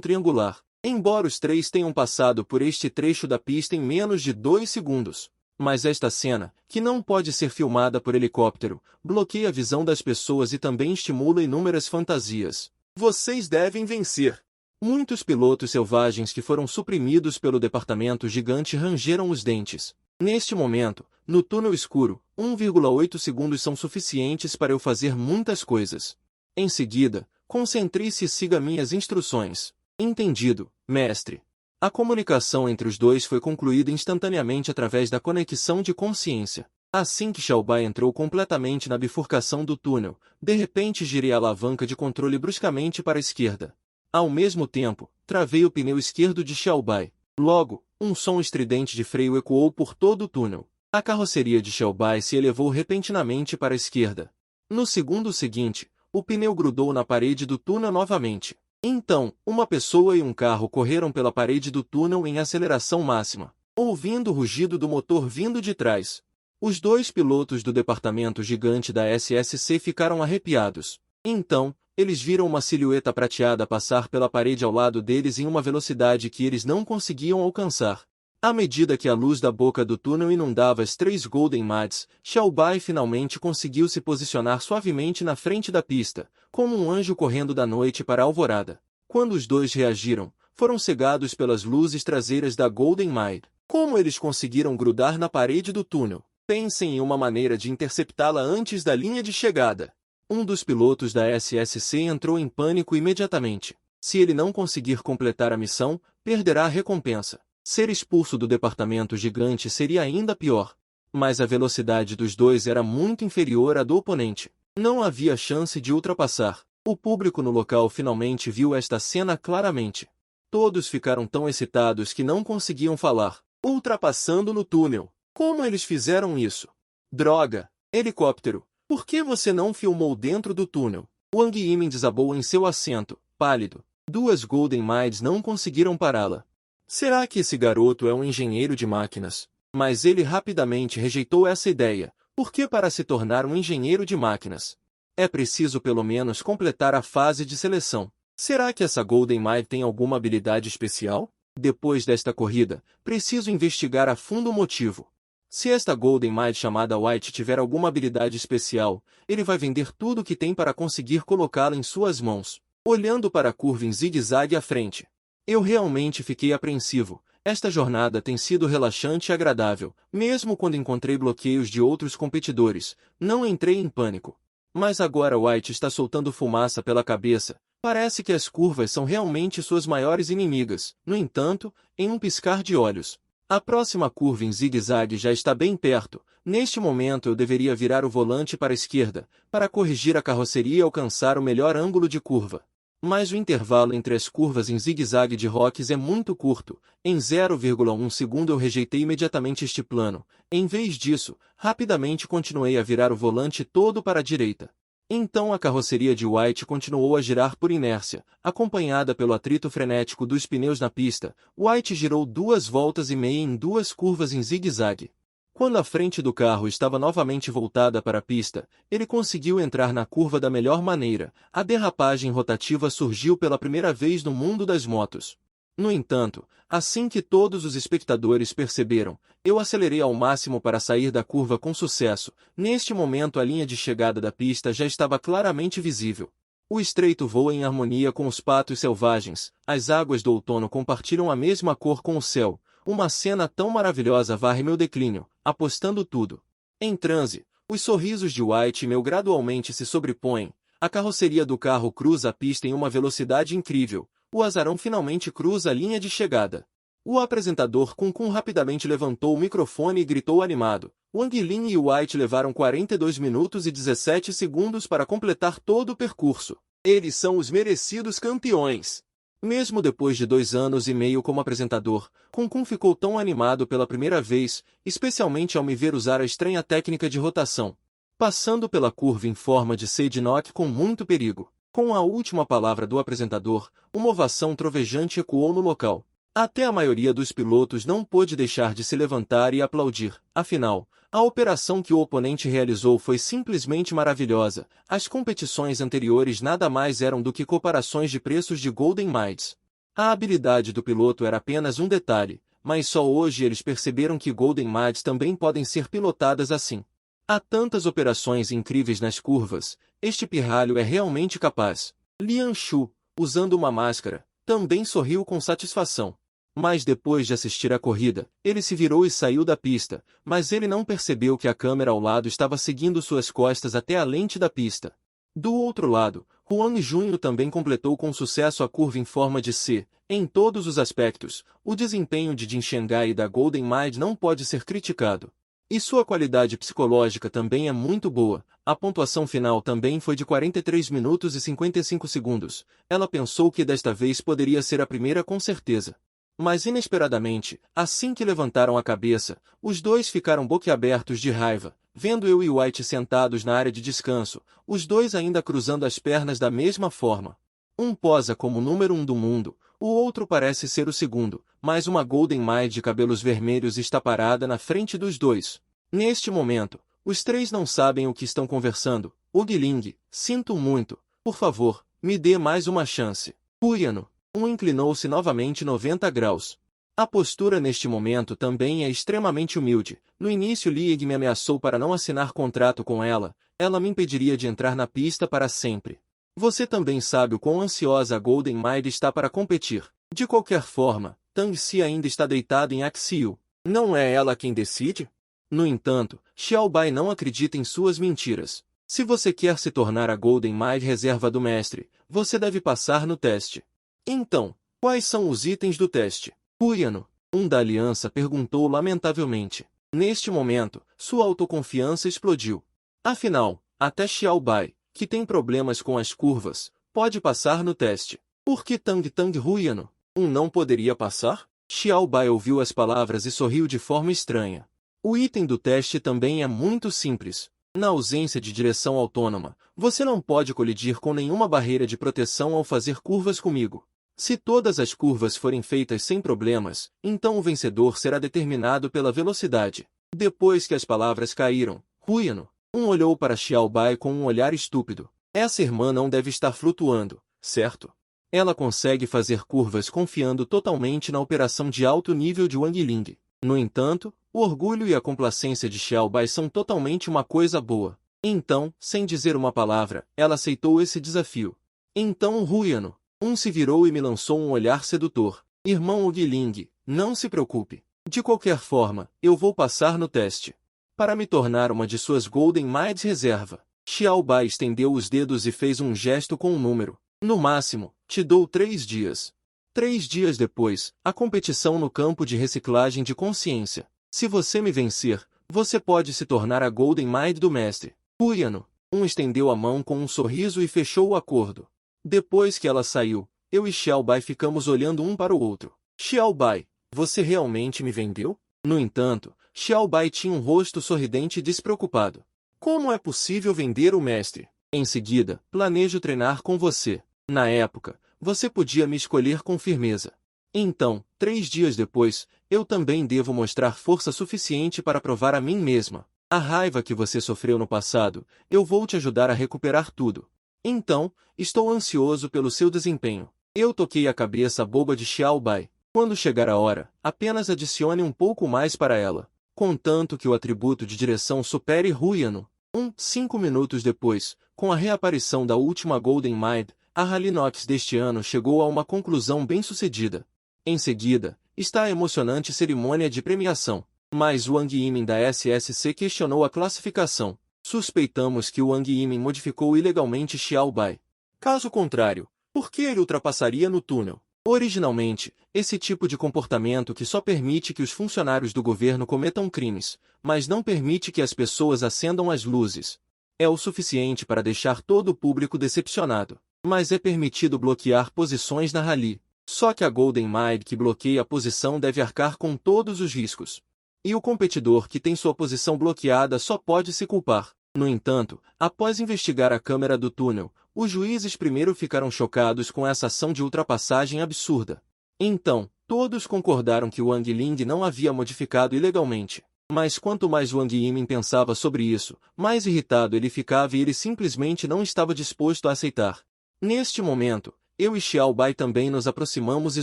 triangular. Embora os 3 tenham passado por este trecho da pista em menos de 2 segundos. Mas esta cena, que não pode ser filmada por helicóptero, bloqueia a visão das pessoas e também estimula inúmeras fantasias. Vocês devem vencer. Muitos pilotos selvagens que foram suprimidos pelo departamento gigante rangeram os dentes. Neste momento, no túnel escuro, 1,8 segundos são suficientes para eu fazer muitas coisas. Em seguida, concentre-se e siga minhas instruções. Entendido, mestre. A comunicação entre os dois foi concluída instantaneamente através da conexão de consciência. Assim que Xiaobai entrou completamente na bifurcação do túnel, de repente girei a alavanca de controle bruscamente para a esquerda. Ao mesmo tempo, travei o pneu esquerdo de Xiaobai. Logo, um som estridente de freio ecoou por todo o túnel. A carroceria de Xiaobai se elevou repentinamente para a esquerda. No segundo seguinte, o pneu grudou na parede do túnel novamente. Então, uma pessoa e um carro correram pela parede do túnel em aceleração máxima, ouvindo o rugido do motor vindo de trás. Os 2 pilotos do departamento gigante da SSC ficaram arrepiados. Então, eles viram uma silhueta prateada passar pela parede ao lado deles em uma velocidade que eles não conseguiam alcançar. À medida que a luz da boca do túnel inundava as 3 Golden Mads, Xiaobai finalmente conseguiu se posicionar suavemente na frente da pista, como um anjo correndo da noite para a alvorada. Quando os 2 reagiram, foram cegados pelas luzes traseiras da Golden Maid. Como eles conseguiram grudar na parede do túnel? Pensem em uma maneira de interceptá-la antes da linha de chegada. Um dos pilotos da SSC entrou em pânico imediatamente. Se ele não conseguir completar a missão, perderá a recompensa. Ser expulso do departamento gigante seria ainda pior. Mas a velocidade dos 2 era muito inferior à do oponente. Não havia chance de ultrapassar. O público no local finalmente viu esta cena claramente. Todos ficaram tão excitados que não conseguiam falar. Ultrapassando no túnel. Como eles fizeram isso? Droga! Helicóptero! Por que você não filmou dentro do túnel? Wang Yimin desabou em seu assento, pálido. 2 Golden Maids não conseguiram pará-la. Será que esse garoto é um engenheiro de máquinas? Mas ele rapidamente rejeitou essa ideia, porque para se tornar um engenheiro de máquinas, é preciso pelo menos completar a fase de seleção. Será que essa Golden Maid tem alguma habilidade especial? Depois desta corrida, preciso investigar a fundo o motivo. Se esta Golden Maid chamada White tiver alguma habilidade especial, ele vai vender tudo o que tem para conseguir colocá-la em suas mãos. Olhando para a curva em zigue-zague à frente, eu realmente fiquei apreensivo. Esta jornada tem sido relaxante e agradável, mesmo quando encontrei bloqueios de outros competidores. Não entrei em pânico. Mas agora White está soltando fumaça pela cabeça. Parece que as curvas são realmente suas maiores inimigas. No entanto, em um piscar de olhos, a próxima curva em zigue-zague já está bem perto. Neste momento eu deveria virar o volante para a esquerda, para corrigir a carroceria e alcançar o melhor ângulo de curva. Mas o intervalo entre as curvas em zigue-zague de Rocks é muito curto. Em 0,1 segundo eu rejeitei imediatamente este plano. Em vez disso, rapidamente continuei a virar o volante todo para a direita. Então a carroceria de White continuou a girar por inércia, acompanhada pelo atrito frenético dos pneus na pista. White girou 2 voltas e meia em 2 curvas em zigue-zague. Quando a frente do carro estava novamente voltada para a pista, ele conseguiu entrar na curva da melhor maneira. A derrapagem rotativa surgiu pela primeira vez no mundo das motos. No entanto, assim que todos os espectadores perceberam, eu acelerei ao máximo para sair da curva com sucesso. Neste momento a linha de chegada da pista já estava claramente visível. O estreito voa em harmonia com os patos selvagens. As águas do outono compartilham a mesma cor com o céu. Uma cena tão maravilhosa varre meu declínio, apostando tudo. Em transe, os sorrisos de White e meu gradualmente se sobrepõem. A carroceria do carro cruza a pista em uma velocidade incrível. O azarão finalmente cruza a linha de chegada. O apresentador Kun Kun rapidamente levantou o microfone e gritou animado. Wang Lin e White levaram 42 minutos e 17 segundos para completar todo o percurso. Eles são os merecidos campeões. Mesmo depois de 2 anos e meio como apresentador, Kun Kun ficou tão animado pela primeira vez, especialmente ao me ver usar a estranha técnica de rotação, passando pela curva em forma de side knock com muito perigo. Com a última palavra do apresentador, uma ovação trovejante ecoou no local. Até a maioria dos pilotos não pôde deixar de se levantar e aplaudir. Afinal, a operação que o oponente realizou foi simplesmente maravilhosa. As competições anteriores nada mais eram do que comparações de preços de Golden Mides. A habilidade do piloto era apenas um detalhe, mas só hoje eles perceberam que Golden Mides também podem ser pilotadas assim. Há tantas operações incríveis nas curvas, este pirralho é realmente capaz. Lian Shu, usando uma máscara, também sorriu com satisfação. Mas depois de assistir à corrida, ele se virou e saiu da pista, mas ele não percebeu que a câmera ao lado estava seguindo suas costas até a lente da pista. Do outro lado, Huang Júnior também completou com sucesso a curva em forma de C. Em todos os aspectos, o desempenho de Jin Shanghai e da Golden Mile não pode ser criticado. E sua qualidade psicológica também é muito boa. A pontuação final também foi de 43 minutos e 55 segundos. Ela pensou que desta vez poderia ser a primeira com certeza. Mas inesperadamente, assim que levantaram a cabeça, os dois ficaram boquiabertos de raiva, vendo eu e White sentados na área de descanso, os dois ainda cruzando as pernas da mesma forma. Um posa como o número 1 do mundo, o outro parece ser o segundo, mas uma Golden Mile de cabelos vermelhos está parada na frente dos dois. Neste momento, os três não sabem o que estão conversando. O Guiling, sinto muito, por favor, me dê mais uma chance. Huyano. Inclinou-se novamente 90 graus. A postura neste momento também é extremamente humilde. No início Lieg me ameaçou para não assinar contrato com ela, ela me impediria de entrar na pista para sempre. Você também sabe o quão ansiosa a Golden Mile está para competir. De qualquer forma, Tang Si ainda está deitada em Axiu. Não é ela quem decide? No entanto, Xiao Bai não acredita em suas mentiras. Se você quer se tornar a Golden Mile reserva do mestre, você deve passar no teste. Então, quais são os itens do teste? Huyano, da aliança perguntou lamentavelmente. Neste momento, sua autoconfiança explodiu. Afinal, até Xiao Bai, que tem problemas com as curvas, pode passar no teste. Por que Tang Huyano, não poderia passar? Xiao Bai ouviu as palavras e sorriu de forma estranha. O item do teste também é muito simples. Na ausência de direção autônoma, você não pode colidir com nenhuma barreira de proteção ao fazer curvas comigo. Se todas as curvas forem feitas sem problemas, então o vencedor será determinado pela velocidade. Depois que as palavras caíram, Huyano, olhou para Xiao Bai com um olhar estúpido. Essa irmã não deve estar flutuando, certo? Ela consegue fazer curvas confiando totalmente na operação de alto nível de Wang Ling. No entanto, o orgulho e a complacência de Xiao Bai são totalmente uma coisa boa. Então, sem dizer uma palavra, ela aceitou esse desafio. Então Huyano, se virou e me lançou um olhar sedutor. Irmão Guiling, não se preocupe. De qualquer forma, eu vou passar no teste. Para me tornar uma de suas Golden Miles reserva. Xiao Bai estendeu os dedos e fez um gesto com um número. No máximo, te dou 3 dias. 3 dias depois, a competição no campo de reciclagem de consciência. Se você me vencer, você pode se tornar a Golden Mile do mestre. Huyano, estendeu a mão com um sorriso e fechou o acordo. Depois que ela saiu, eu e Xiao Bai ficamos olhando um para o outro. Xiao Bai, você realmente me vendeu? No entanto, Xiao Bai tinha um rosto sorridente e despreocupado. Como é possível vender o mestre? Em seguida, planejo treinar com você. Na época, você podia me escolher com firmeza. Então, 3 dias depois, eu também devo mostrar força suficiente para provar a mim mesma. A raiva que você sofreu no passado, eu vou te ajudar a recuperar tudo. Então, estou ansioso pelo seu desempenho. Eu toquei a cabeça boba de Xiao Bai. Quando chegar a hora, apenas adicione um pouco mais para ela. Contanto que o atributo de direção supere Huyano. 5 minutos depois, com a reaparição da última Golden Mile, a Rally Nox deste ano chegou a uma conclusão bem-sucedida. Em seguida, está a emocionante cerimônia de premiação. Mas Wang Yimin da SSC questionou a classificação. Suspeitamos que Wang Yimin modificou ilegalmente Xiao Bai. Caso contrário, por que ele ultrapassaria no túnel? Originalmente, esse tipo de comportamento que só permite que os funcionários do governo cometam crimes, mas não permite que as pessoas acendam as luzes. É o suficiente para deixar todo o público decepcionado. Mas é permitido bloquear posições na rally. Só que a Golden Mile que bloqueia a posição deve arcar com todos os riscos. E o competidor que tem sua posição bloqueada só pode se culpar. No entanto, após investigar a câmera do túnel, os juízes primeiro ficaram chocados com essa ação de ultrapassagem absurda. Então, Todos concordaram que Wang Ling não havia modificado ilegalmente. Mas quanto mais Wang Yimin pensava sobre isso, mais irritado ele ficava e ele simplesmente não estava disposto a aceitar. Neste momento, eu e Xiao Bai também nos aproximamos e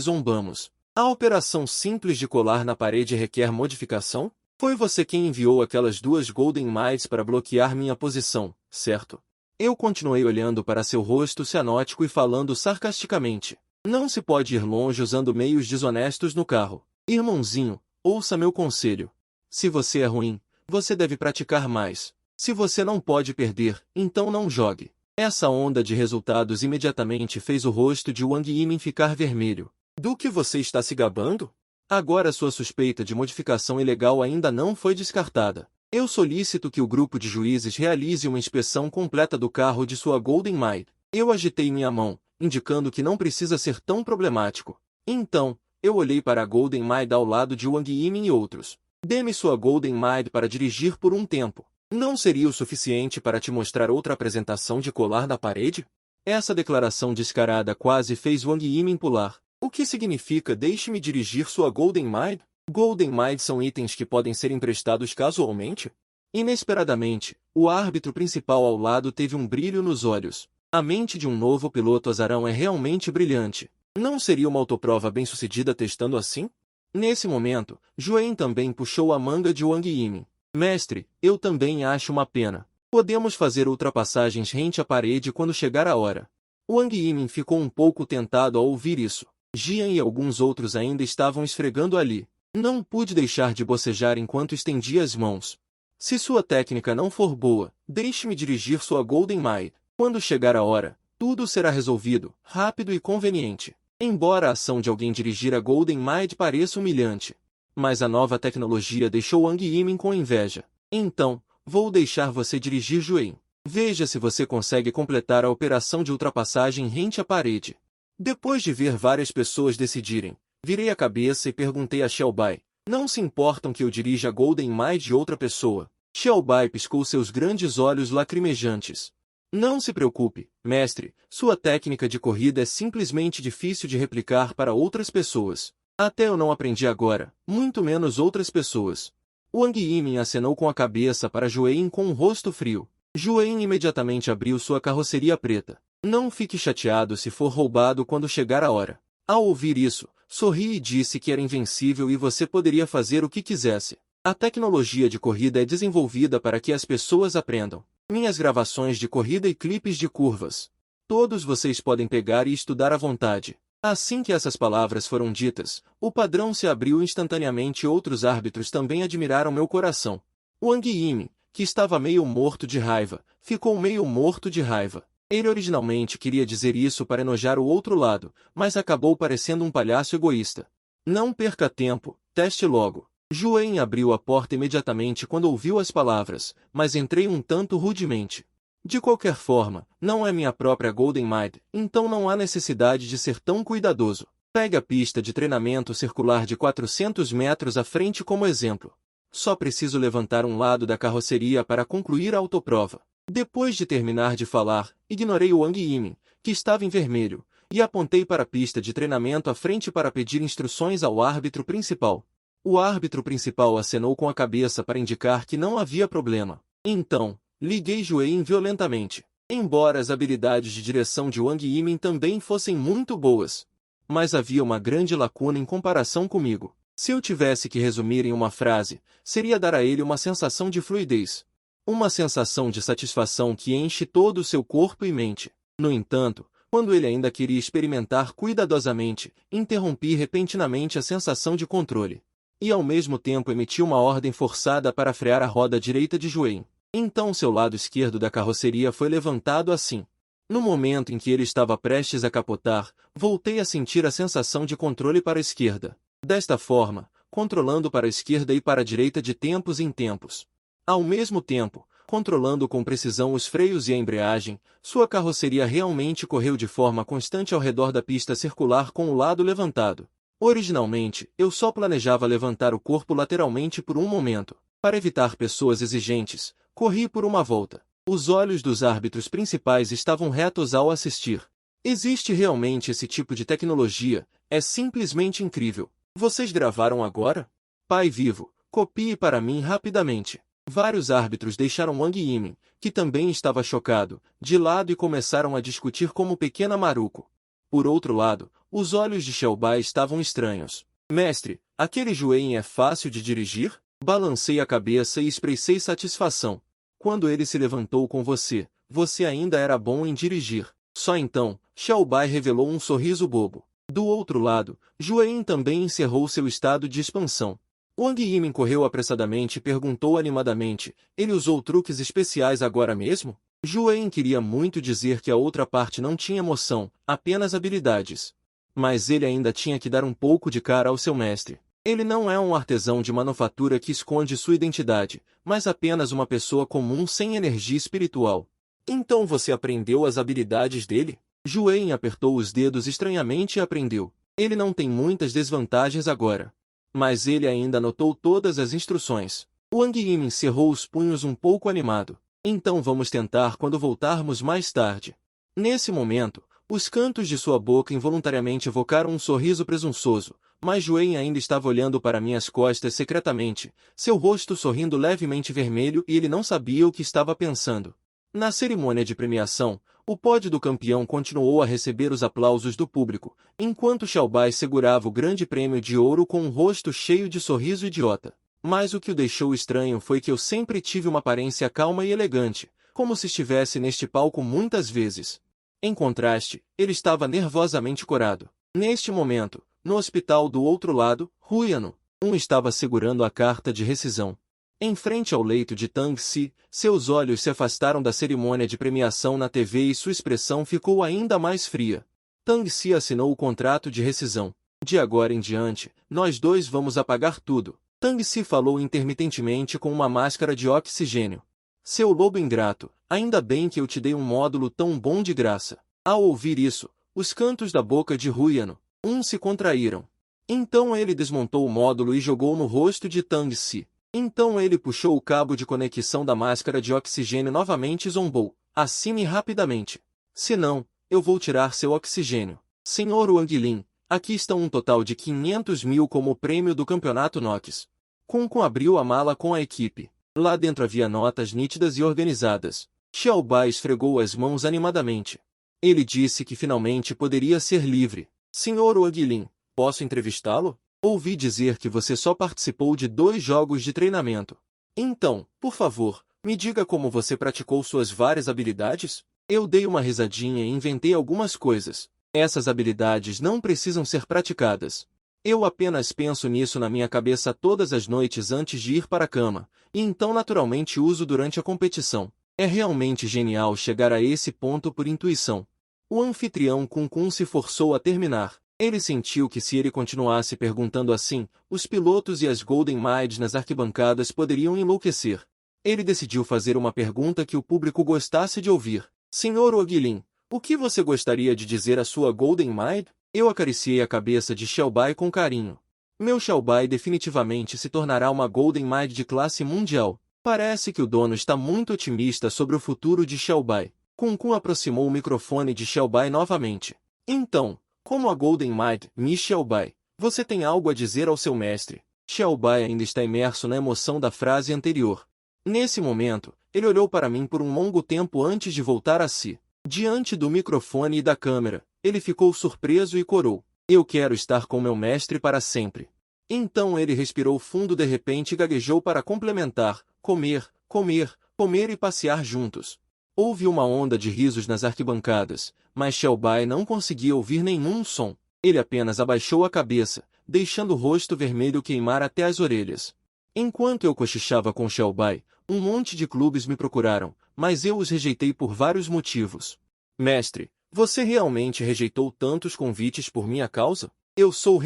zombamos. A operação simples de colar na parede requer modificação? Foi você quem enviou aquelas duas Golden Mites para bloquear minha posição, certo? Eu continuei olhando para seu rosto cianótico e falando sarcasticamente. Não se pode ir longe usando meios desonestos no carro. Irmãozinho, ouça meu conselho. Se você é ruim, você deve praticar mais. Se você não pode perder, então não jogue. Essa onda de resultados imediatamente fez o rosto de Wang Yimin ficar vermelho. Do que você está se gabando? Agora sua suspeita de modificação ilegal ainda não foi descartada. Eu solicito que o grupo de juízes realize uma inspeção completa do carro de sua Golden Mite. Eu agitei minha mão, indicando que não precisa ser tão problemático. Então, eu olhei para a Golden Mite ao lado de Wang Yimin e outros. Dê-me sua Golden Mite para dirigir por um tempo. Não seria o suficiente para te mostrar outra apresentação de colar na parede? Essa declaração descarada quase fez Wang Yimin pular. O que significa deixe-me dirigir sua Golden Mite? Golden Mite são itens que podem ser emprestados casualmente? Inesperadamente, o árbitro principal ao lado teve um brilho nos olhos. A mente de um novo piloto azarão é realmente brilhante. Não seria uma autoprova bem-sucedida testando assim? Nesse momento, Juan também puxou a manga de Wang Yimin. Mestre, eu também acho uma pena. Podemos fazer ultrapassagens rente à parede quando chegar a hora. Wang Yimin ficou um pouco tentado ao ouvir isso. Jian e alguns outros ainda estavam esfregando ali. Não pude deixar de bocejar enquanto estendia as mãos. Se sua técnica não for boa, deixe-me dirigir sua Golden Mite. Quando chegar a hora, tudo será resolvido, rápido e conveniente. Embora a ação de alguém dirigir a Golden Mite pareça humilhante. Mas a nova tecnologia deixou Wang Yimin com inveja. Então, vou deixar você dirigir Juan. Veja se você consegue completar a operação de ultrapassagem rente à parede. Depois de ver várias pessoas decidirem, virei a cabeça e perguntei a Xiao Bai. Não se importam que eu dirija a Golden Mite de outra pessoa? Xiao Bai piscou seus grandes olhos lacrimejantes. Não se preocupe, mestre, sua técnica de corrida é simplesmente difícil de replicar para outras pessoas. Até eu não aprendi agora, muito menos outras pessoas. Wang Yimin acenou com a cabeça para Juan com um rosto frio. Juan imediatamente abriu sua carroceria preta. Não fique chateado se for roubado quando chegar a hora. Ao ouvir isso, sorri e disse que era invencível e você poderia fazer o que quisesse. A tecnologia de corrida é desenvolvida para que as pessoas aprendam. Minhas gravações de corrida e clipes de curvas. Todos vocês podem pegar e estudar à vontade. Assim que essas palavras foram ditas, o padrão se abriu instantaneamente e outros árbitros também admiraram meu coração. Wang Yimin, que estava meio morto de raiva, ficou meio morto de raiva. Ele originalmente queria dizer isso para enojar o outro lado, mas acabou parecendo um palhaço egoísta. Não perca tempo, teste logo. Juan abriu a porta imediatamente quando ouviu as palavras, mas entrei um tanto rudemente. De qualquer forma, não é minha própria Golden Mite, então não há necessidade de ser tão cuidadoso. Pegue a pista de treinamento circular de 400 metros à frente como exemplo. Só preciso levantar um lado da carroceria para concluir a autoprova. Depois de terminar de falar, ignorei o Wang Yimin, que estava em vermelho, e apontei para a pista de treinamento à frente para pedir instruções ao árbitro principal. O árbitro principal acenou com a cabeça para indicar que não havia problema. Então, liguei Juan violentamente. Embora as habilidades de direção de Wang Yimin também fossem muito boas. Mas havia uma grande lacuna em comparação comigo. Se eu tivesse que resumir em uma frase, seria dar a ele uma sensação de fluidez. Uma sensação de satisfação que enche todo o seu corpo e mente. No entanto, quando ele ainda queria experimentar cuidadosamente, interrompi repentinamente a sensação de controle. E ao mesmo tempo emiti uma ordem forçada para frear a roda direita de Juan. Então seu lado esquerdo da carroceria foi levantado assim. No momento em que ele estava prestes a capotar, voltei a sentir a sensação de controle para a esquerda. Desta forma, controlando para a esquerda e para a direita de tempos em tempos. Ao mesmo tempo, controlando com precisão os freios e a embreagem, sua carroceria realmente correu de forma constante ao redor da pista circular com o lado levantado. Originalmente, eu só planejava levantar o corpo lateralmente por um momento. Para evitar pessoas exigentes, corri por uma volta. Os olhos dos árbitros principais estavam retos ao assistir. Existe realmente esse tipo de tecnologia, é simplesmente incrível. Vocês gravaram agora? Pai vivo, copie para mim rapidamente. Vários árbitros deixaram Wang Yimin, que também estava chocado, de lado e começaram a discutir como pequena Maruco. Por outro lado, os olhos de Xiaobai estavam estranhos. Mestre, aquele Juan é fácil de dirigir? Balancei a cabeça e expressei satisfação. Quando ele se levantou com você, você ainda era bom em dirigir. Só então, Xiaobai revelou um sorriso bobo. Do outro lado, Juan também encerrou seu estado de expansão. Wang Yimin correu apressadamente e perguntou animadamente, ele usou truques especiais agora mesmo? Juan queria muito dizer que a outra parte não tinha emoção, apenas habilidades. Mas ele ainda tinha que dar um pouco de cara ao seu mestre. Ele não é um artesão de manufatura que esconde sua identidade, mas apenas uma pessoa comum sem energia espiritual. Então você aprendeu as habilidades dele? Juan apertou os dedos estranhamente e aprendeu. Ele não tem muitas desvantagens agora. Mas ele ainda anotou todas as instruções. Wang Yimin cerrou os punhos um pouco animado. Então vamos tentar quando voltarmos mais tarde. Nesse momento, os cantos de sua boca involuntariamente evocaram um sorriso presunçoso, mas Juan ainda estava olhando para minhas costas secretamente, seu rosto sorrindo levemente vermelho e ele não sabia o que estava pensando. Na cerimônia de premiação, o pódio do campeão continuou a receber os aplausos do público, enquanto Xiaobai segurava o grande prêmio de ouro com um rosto cheio de sorriso idiota. Mas o que o deixou estranho foi que eu sempre tive uma aparência calma e elegante, como se estivesse neste palco muitas vezes. Em contraste, ele estava nervosamente corado. Neste momento, no hospital do outro lado, Ruiano, estava segurando a carta de rescisão. Em frente ao leito de Tang Si, seus olhos se afastaram da cerimônia de premiação na TV e sua expressão ficou ainda mais fria. Tang Si assinou o contrato de rescisão. De agora em diante, nós dois vamos apagar tudo. Tang Si falou intermitentemente com uma máscara de oxigênio. Seu lobo ingrato, ainda bem que eu te dei um módulo tão bom de graça. Ao ouvir isso, os cantos da boca de Ruiano, se contraíram. Então ele desmontou o módulo e jogou no rosto de Tang Si. Então ele puxou o cabo de conexão da máscara de oxigênio novamente e zombou. Assine rapidamente. Senão, eu vou tirar seu oxigênio. Senhor Wang Lin, aqui está um total de 500 mil como prêmio do campeonato Nox. Kunkun abriu a mala com a equipe. Lá dentro havia notas nítidas e organizadas. Xiaobai esfregou as mãos animadamente. Ele disse que finalmente poderia ser livre. Senhor Wang Lin, posso entrevistá-lo? Ouvi dizer que você só participou de 2 jogos de treinamento. Então, por favor, me diga como você praticou suas várias habilidades? Eu dei uma risadinha e inventei algumas coisas. Essas habilidades não precisam ser praticadas. Eu apenas penso nisso na minha cabeça todas as noites antes de ir para a cama, e então naturalmente uso durante a competição. É realmente genial chegar a esse ponto por intuição. O anfitrião Kunkun se forçou a terminar. Ele sentiu que se ele continuasse perguntando assim, os pilotos e as Golden Maids nas arquibancadas poderiam enlouquecer. Ele decidiu fazer uma pergunta que o público gostasse de ouvir. Senhor Wang Lin, o que você gostaria de dizer à sua Golden Maid? Eu acariciei a cabeça de Xiaobai com carinho. Meu Xiaobai definitivamente se tornará uma Golden Maid de classe mundial. Parece que o dono está muito otimista sobre o futuro de Xiaobai. Kunkun aproximou o microfone de Xiaobai novamente. Então, como a Golden Maid, Miss Xiaobai, você tem algo a dizer ao seu mestre? Xiaobai ainda está imerso na emoção da frase anterior. Nesse momento, ele olhou para mim por um longo tempo antes de voltar a si. Diante do microfone e da câmera, ele ficou surpreso e corou. Eu quero estar com meu mestre para sempre. Então ele respirou fundo de repente e gaguejou para complementar, comer, comer, comer e passear juntos. Houve uma onda de risos nas arquibancadas, mas Xiaobai não conseguia ouvir nenhum som. Ele apenas abaixou a cabeça, deixando o rosto vermelho queimar até as orelhas. Enquanto eu cochichava com Xiaobai, um monte de clubes me procuraram, mas eu os rejeitei por vários motivos. Mestre, você realmente rejeitou tantos convites por minha causa? Eu sou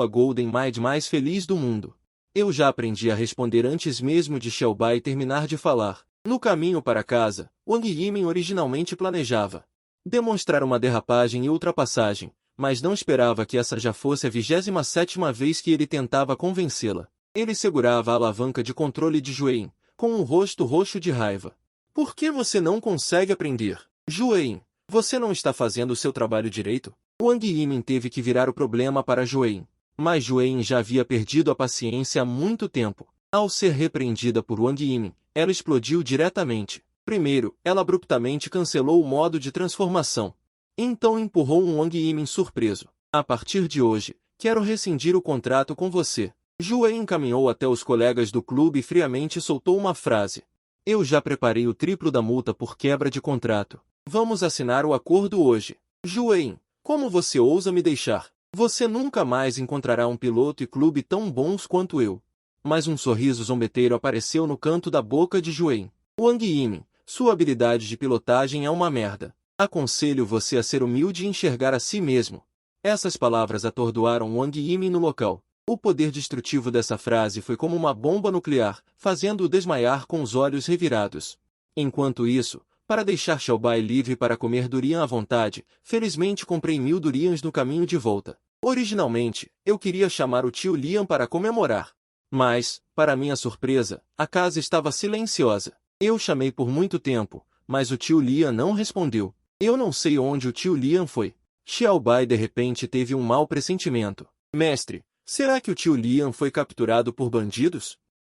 a Golden Maid mais feliz do mundo. Eu já aprendi a responder antes mesmo de Xiaobai terminar de falar. No caminho para casa, Wang Yimin originalmente planejava demonstrar uma derrapagem e ultrapassagem, mas não esperava que essa já fosse a 27ª vez que ele tentava convencê-la. Ele segurava a alavanca de controle de Juan, com um rosto roxo de raiva. Por que você não consegue aprender? Juan, você não está fazendo o seu trabalho direito? Wang Yimin teve que virar o problema para Juan. Mas Juein já havia perdido a paciência há muito tempo. Ao ser repreendida por Wang Yimin, ela explodiu diretamente. Primeiro, ela abruptamente cancelou o modo de transformação. Então empurrou Wang Yimin surpreso. A partir de hoje, quero rescindir o contrato com você. Juein encaminhou até os colegas do clube e friamente soltou uma frase. Eu já preparei o triplo da multa por quebra de contrato. Vamos assinar o acordo hoje. Juein, como você ousa me deixar? Você nunca mais encontrará um piloto e clube tão bons quanto eu. Mas um sorriso zombeteiro apareceu no canto da boca de Juein. Wang Yimin, sua habilidade de pilotagem é uma merda. Aconselho você a ser humilde e enxergar a si mesmo. Essas palavras atordoaram Wang Yimin no local. O poder destrutivo dessa frase foi como uma bomba nuclear, fazendo-o desmaiar com os olhos revirados. Enquanto isso, para deixar Xiaobai livre para comer durian à vontade, felizmente comprei 1000 durians no caminho de volta. Originalmente, eu queria chamar o tio Lian para comemorar. Mas, para minha surpresa, a casa estava silenciosa. Eu chamei por muito tempo, mas o tio Lian não respondeu. Eu não sei onde o tio Lian foi. Xiaobai de repente teve um mau pressentimento. Mestre, será que o tio Lian foi capturado por bandidos?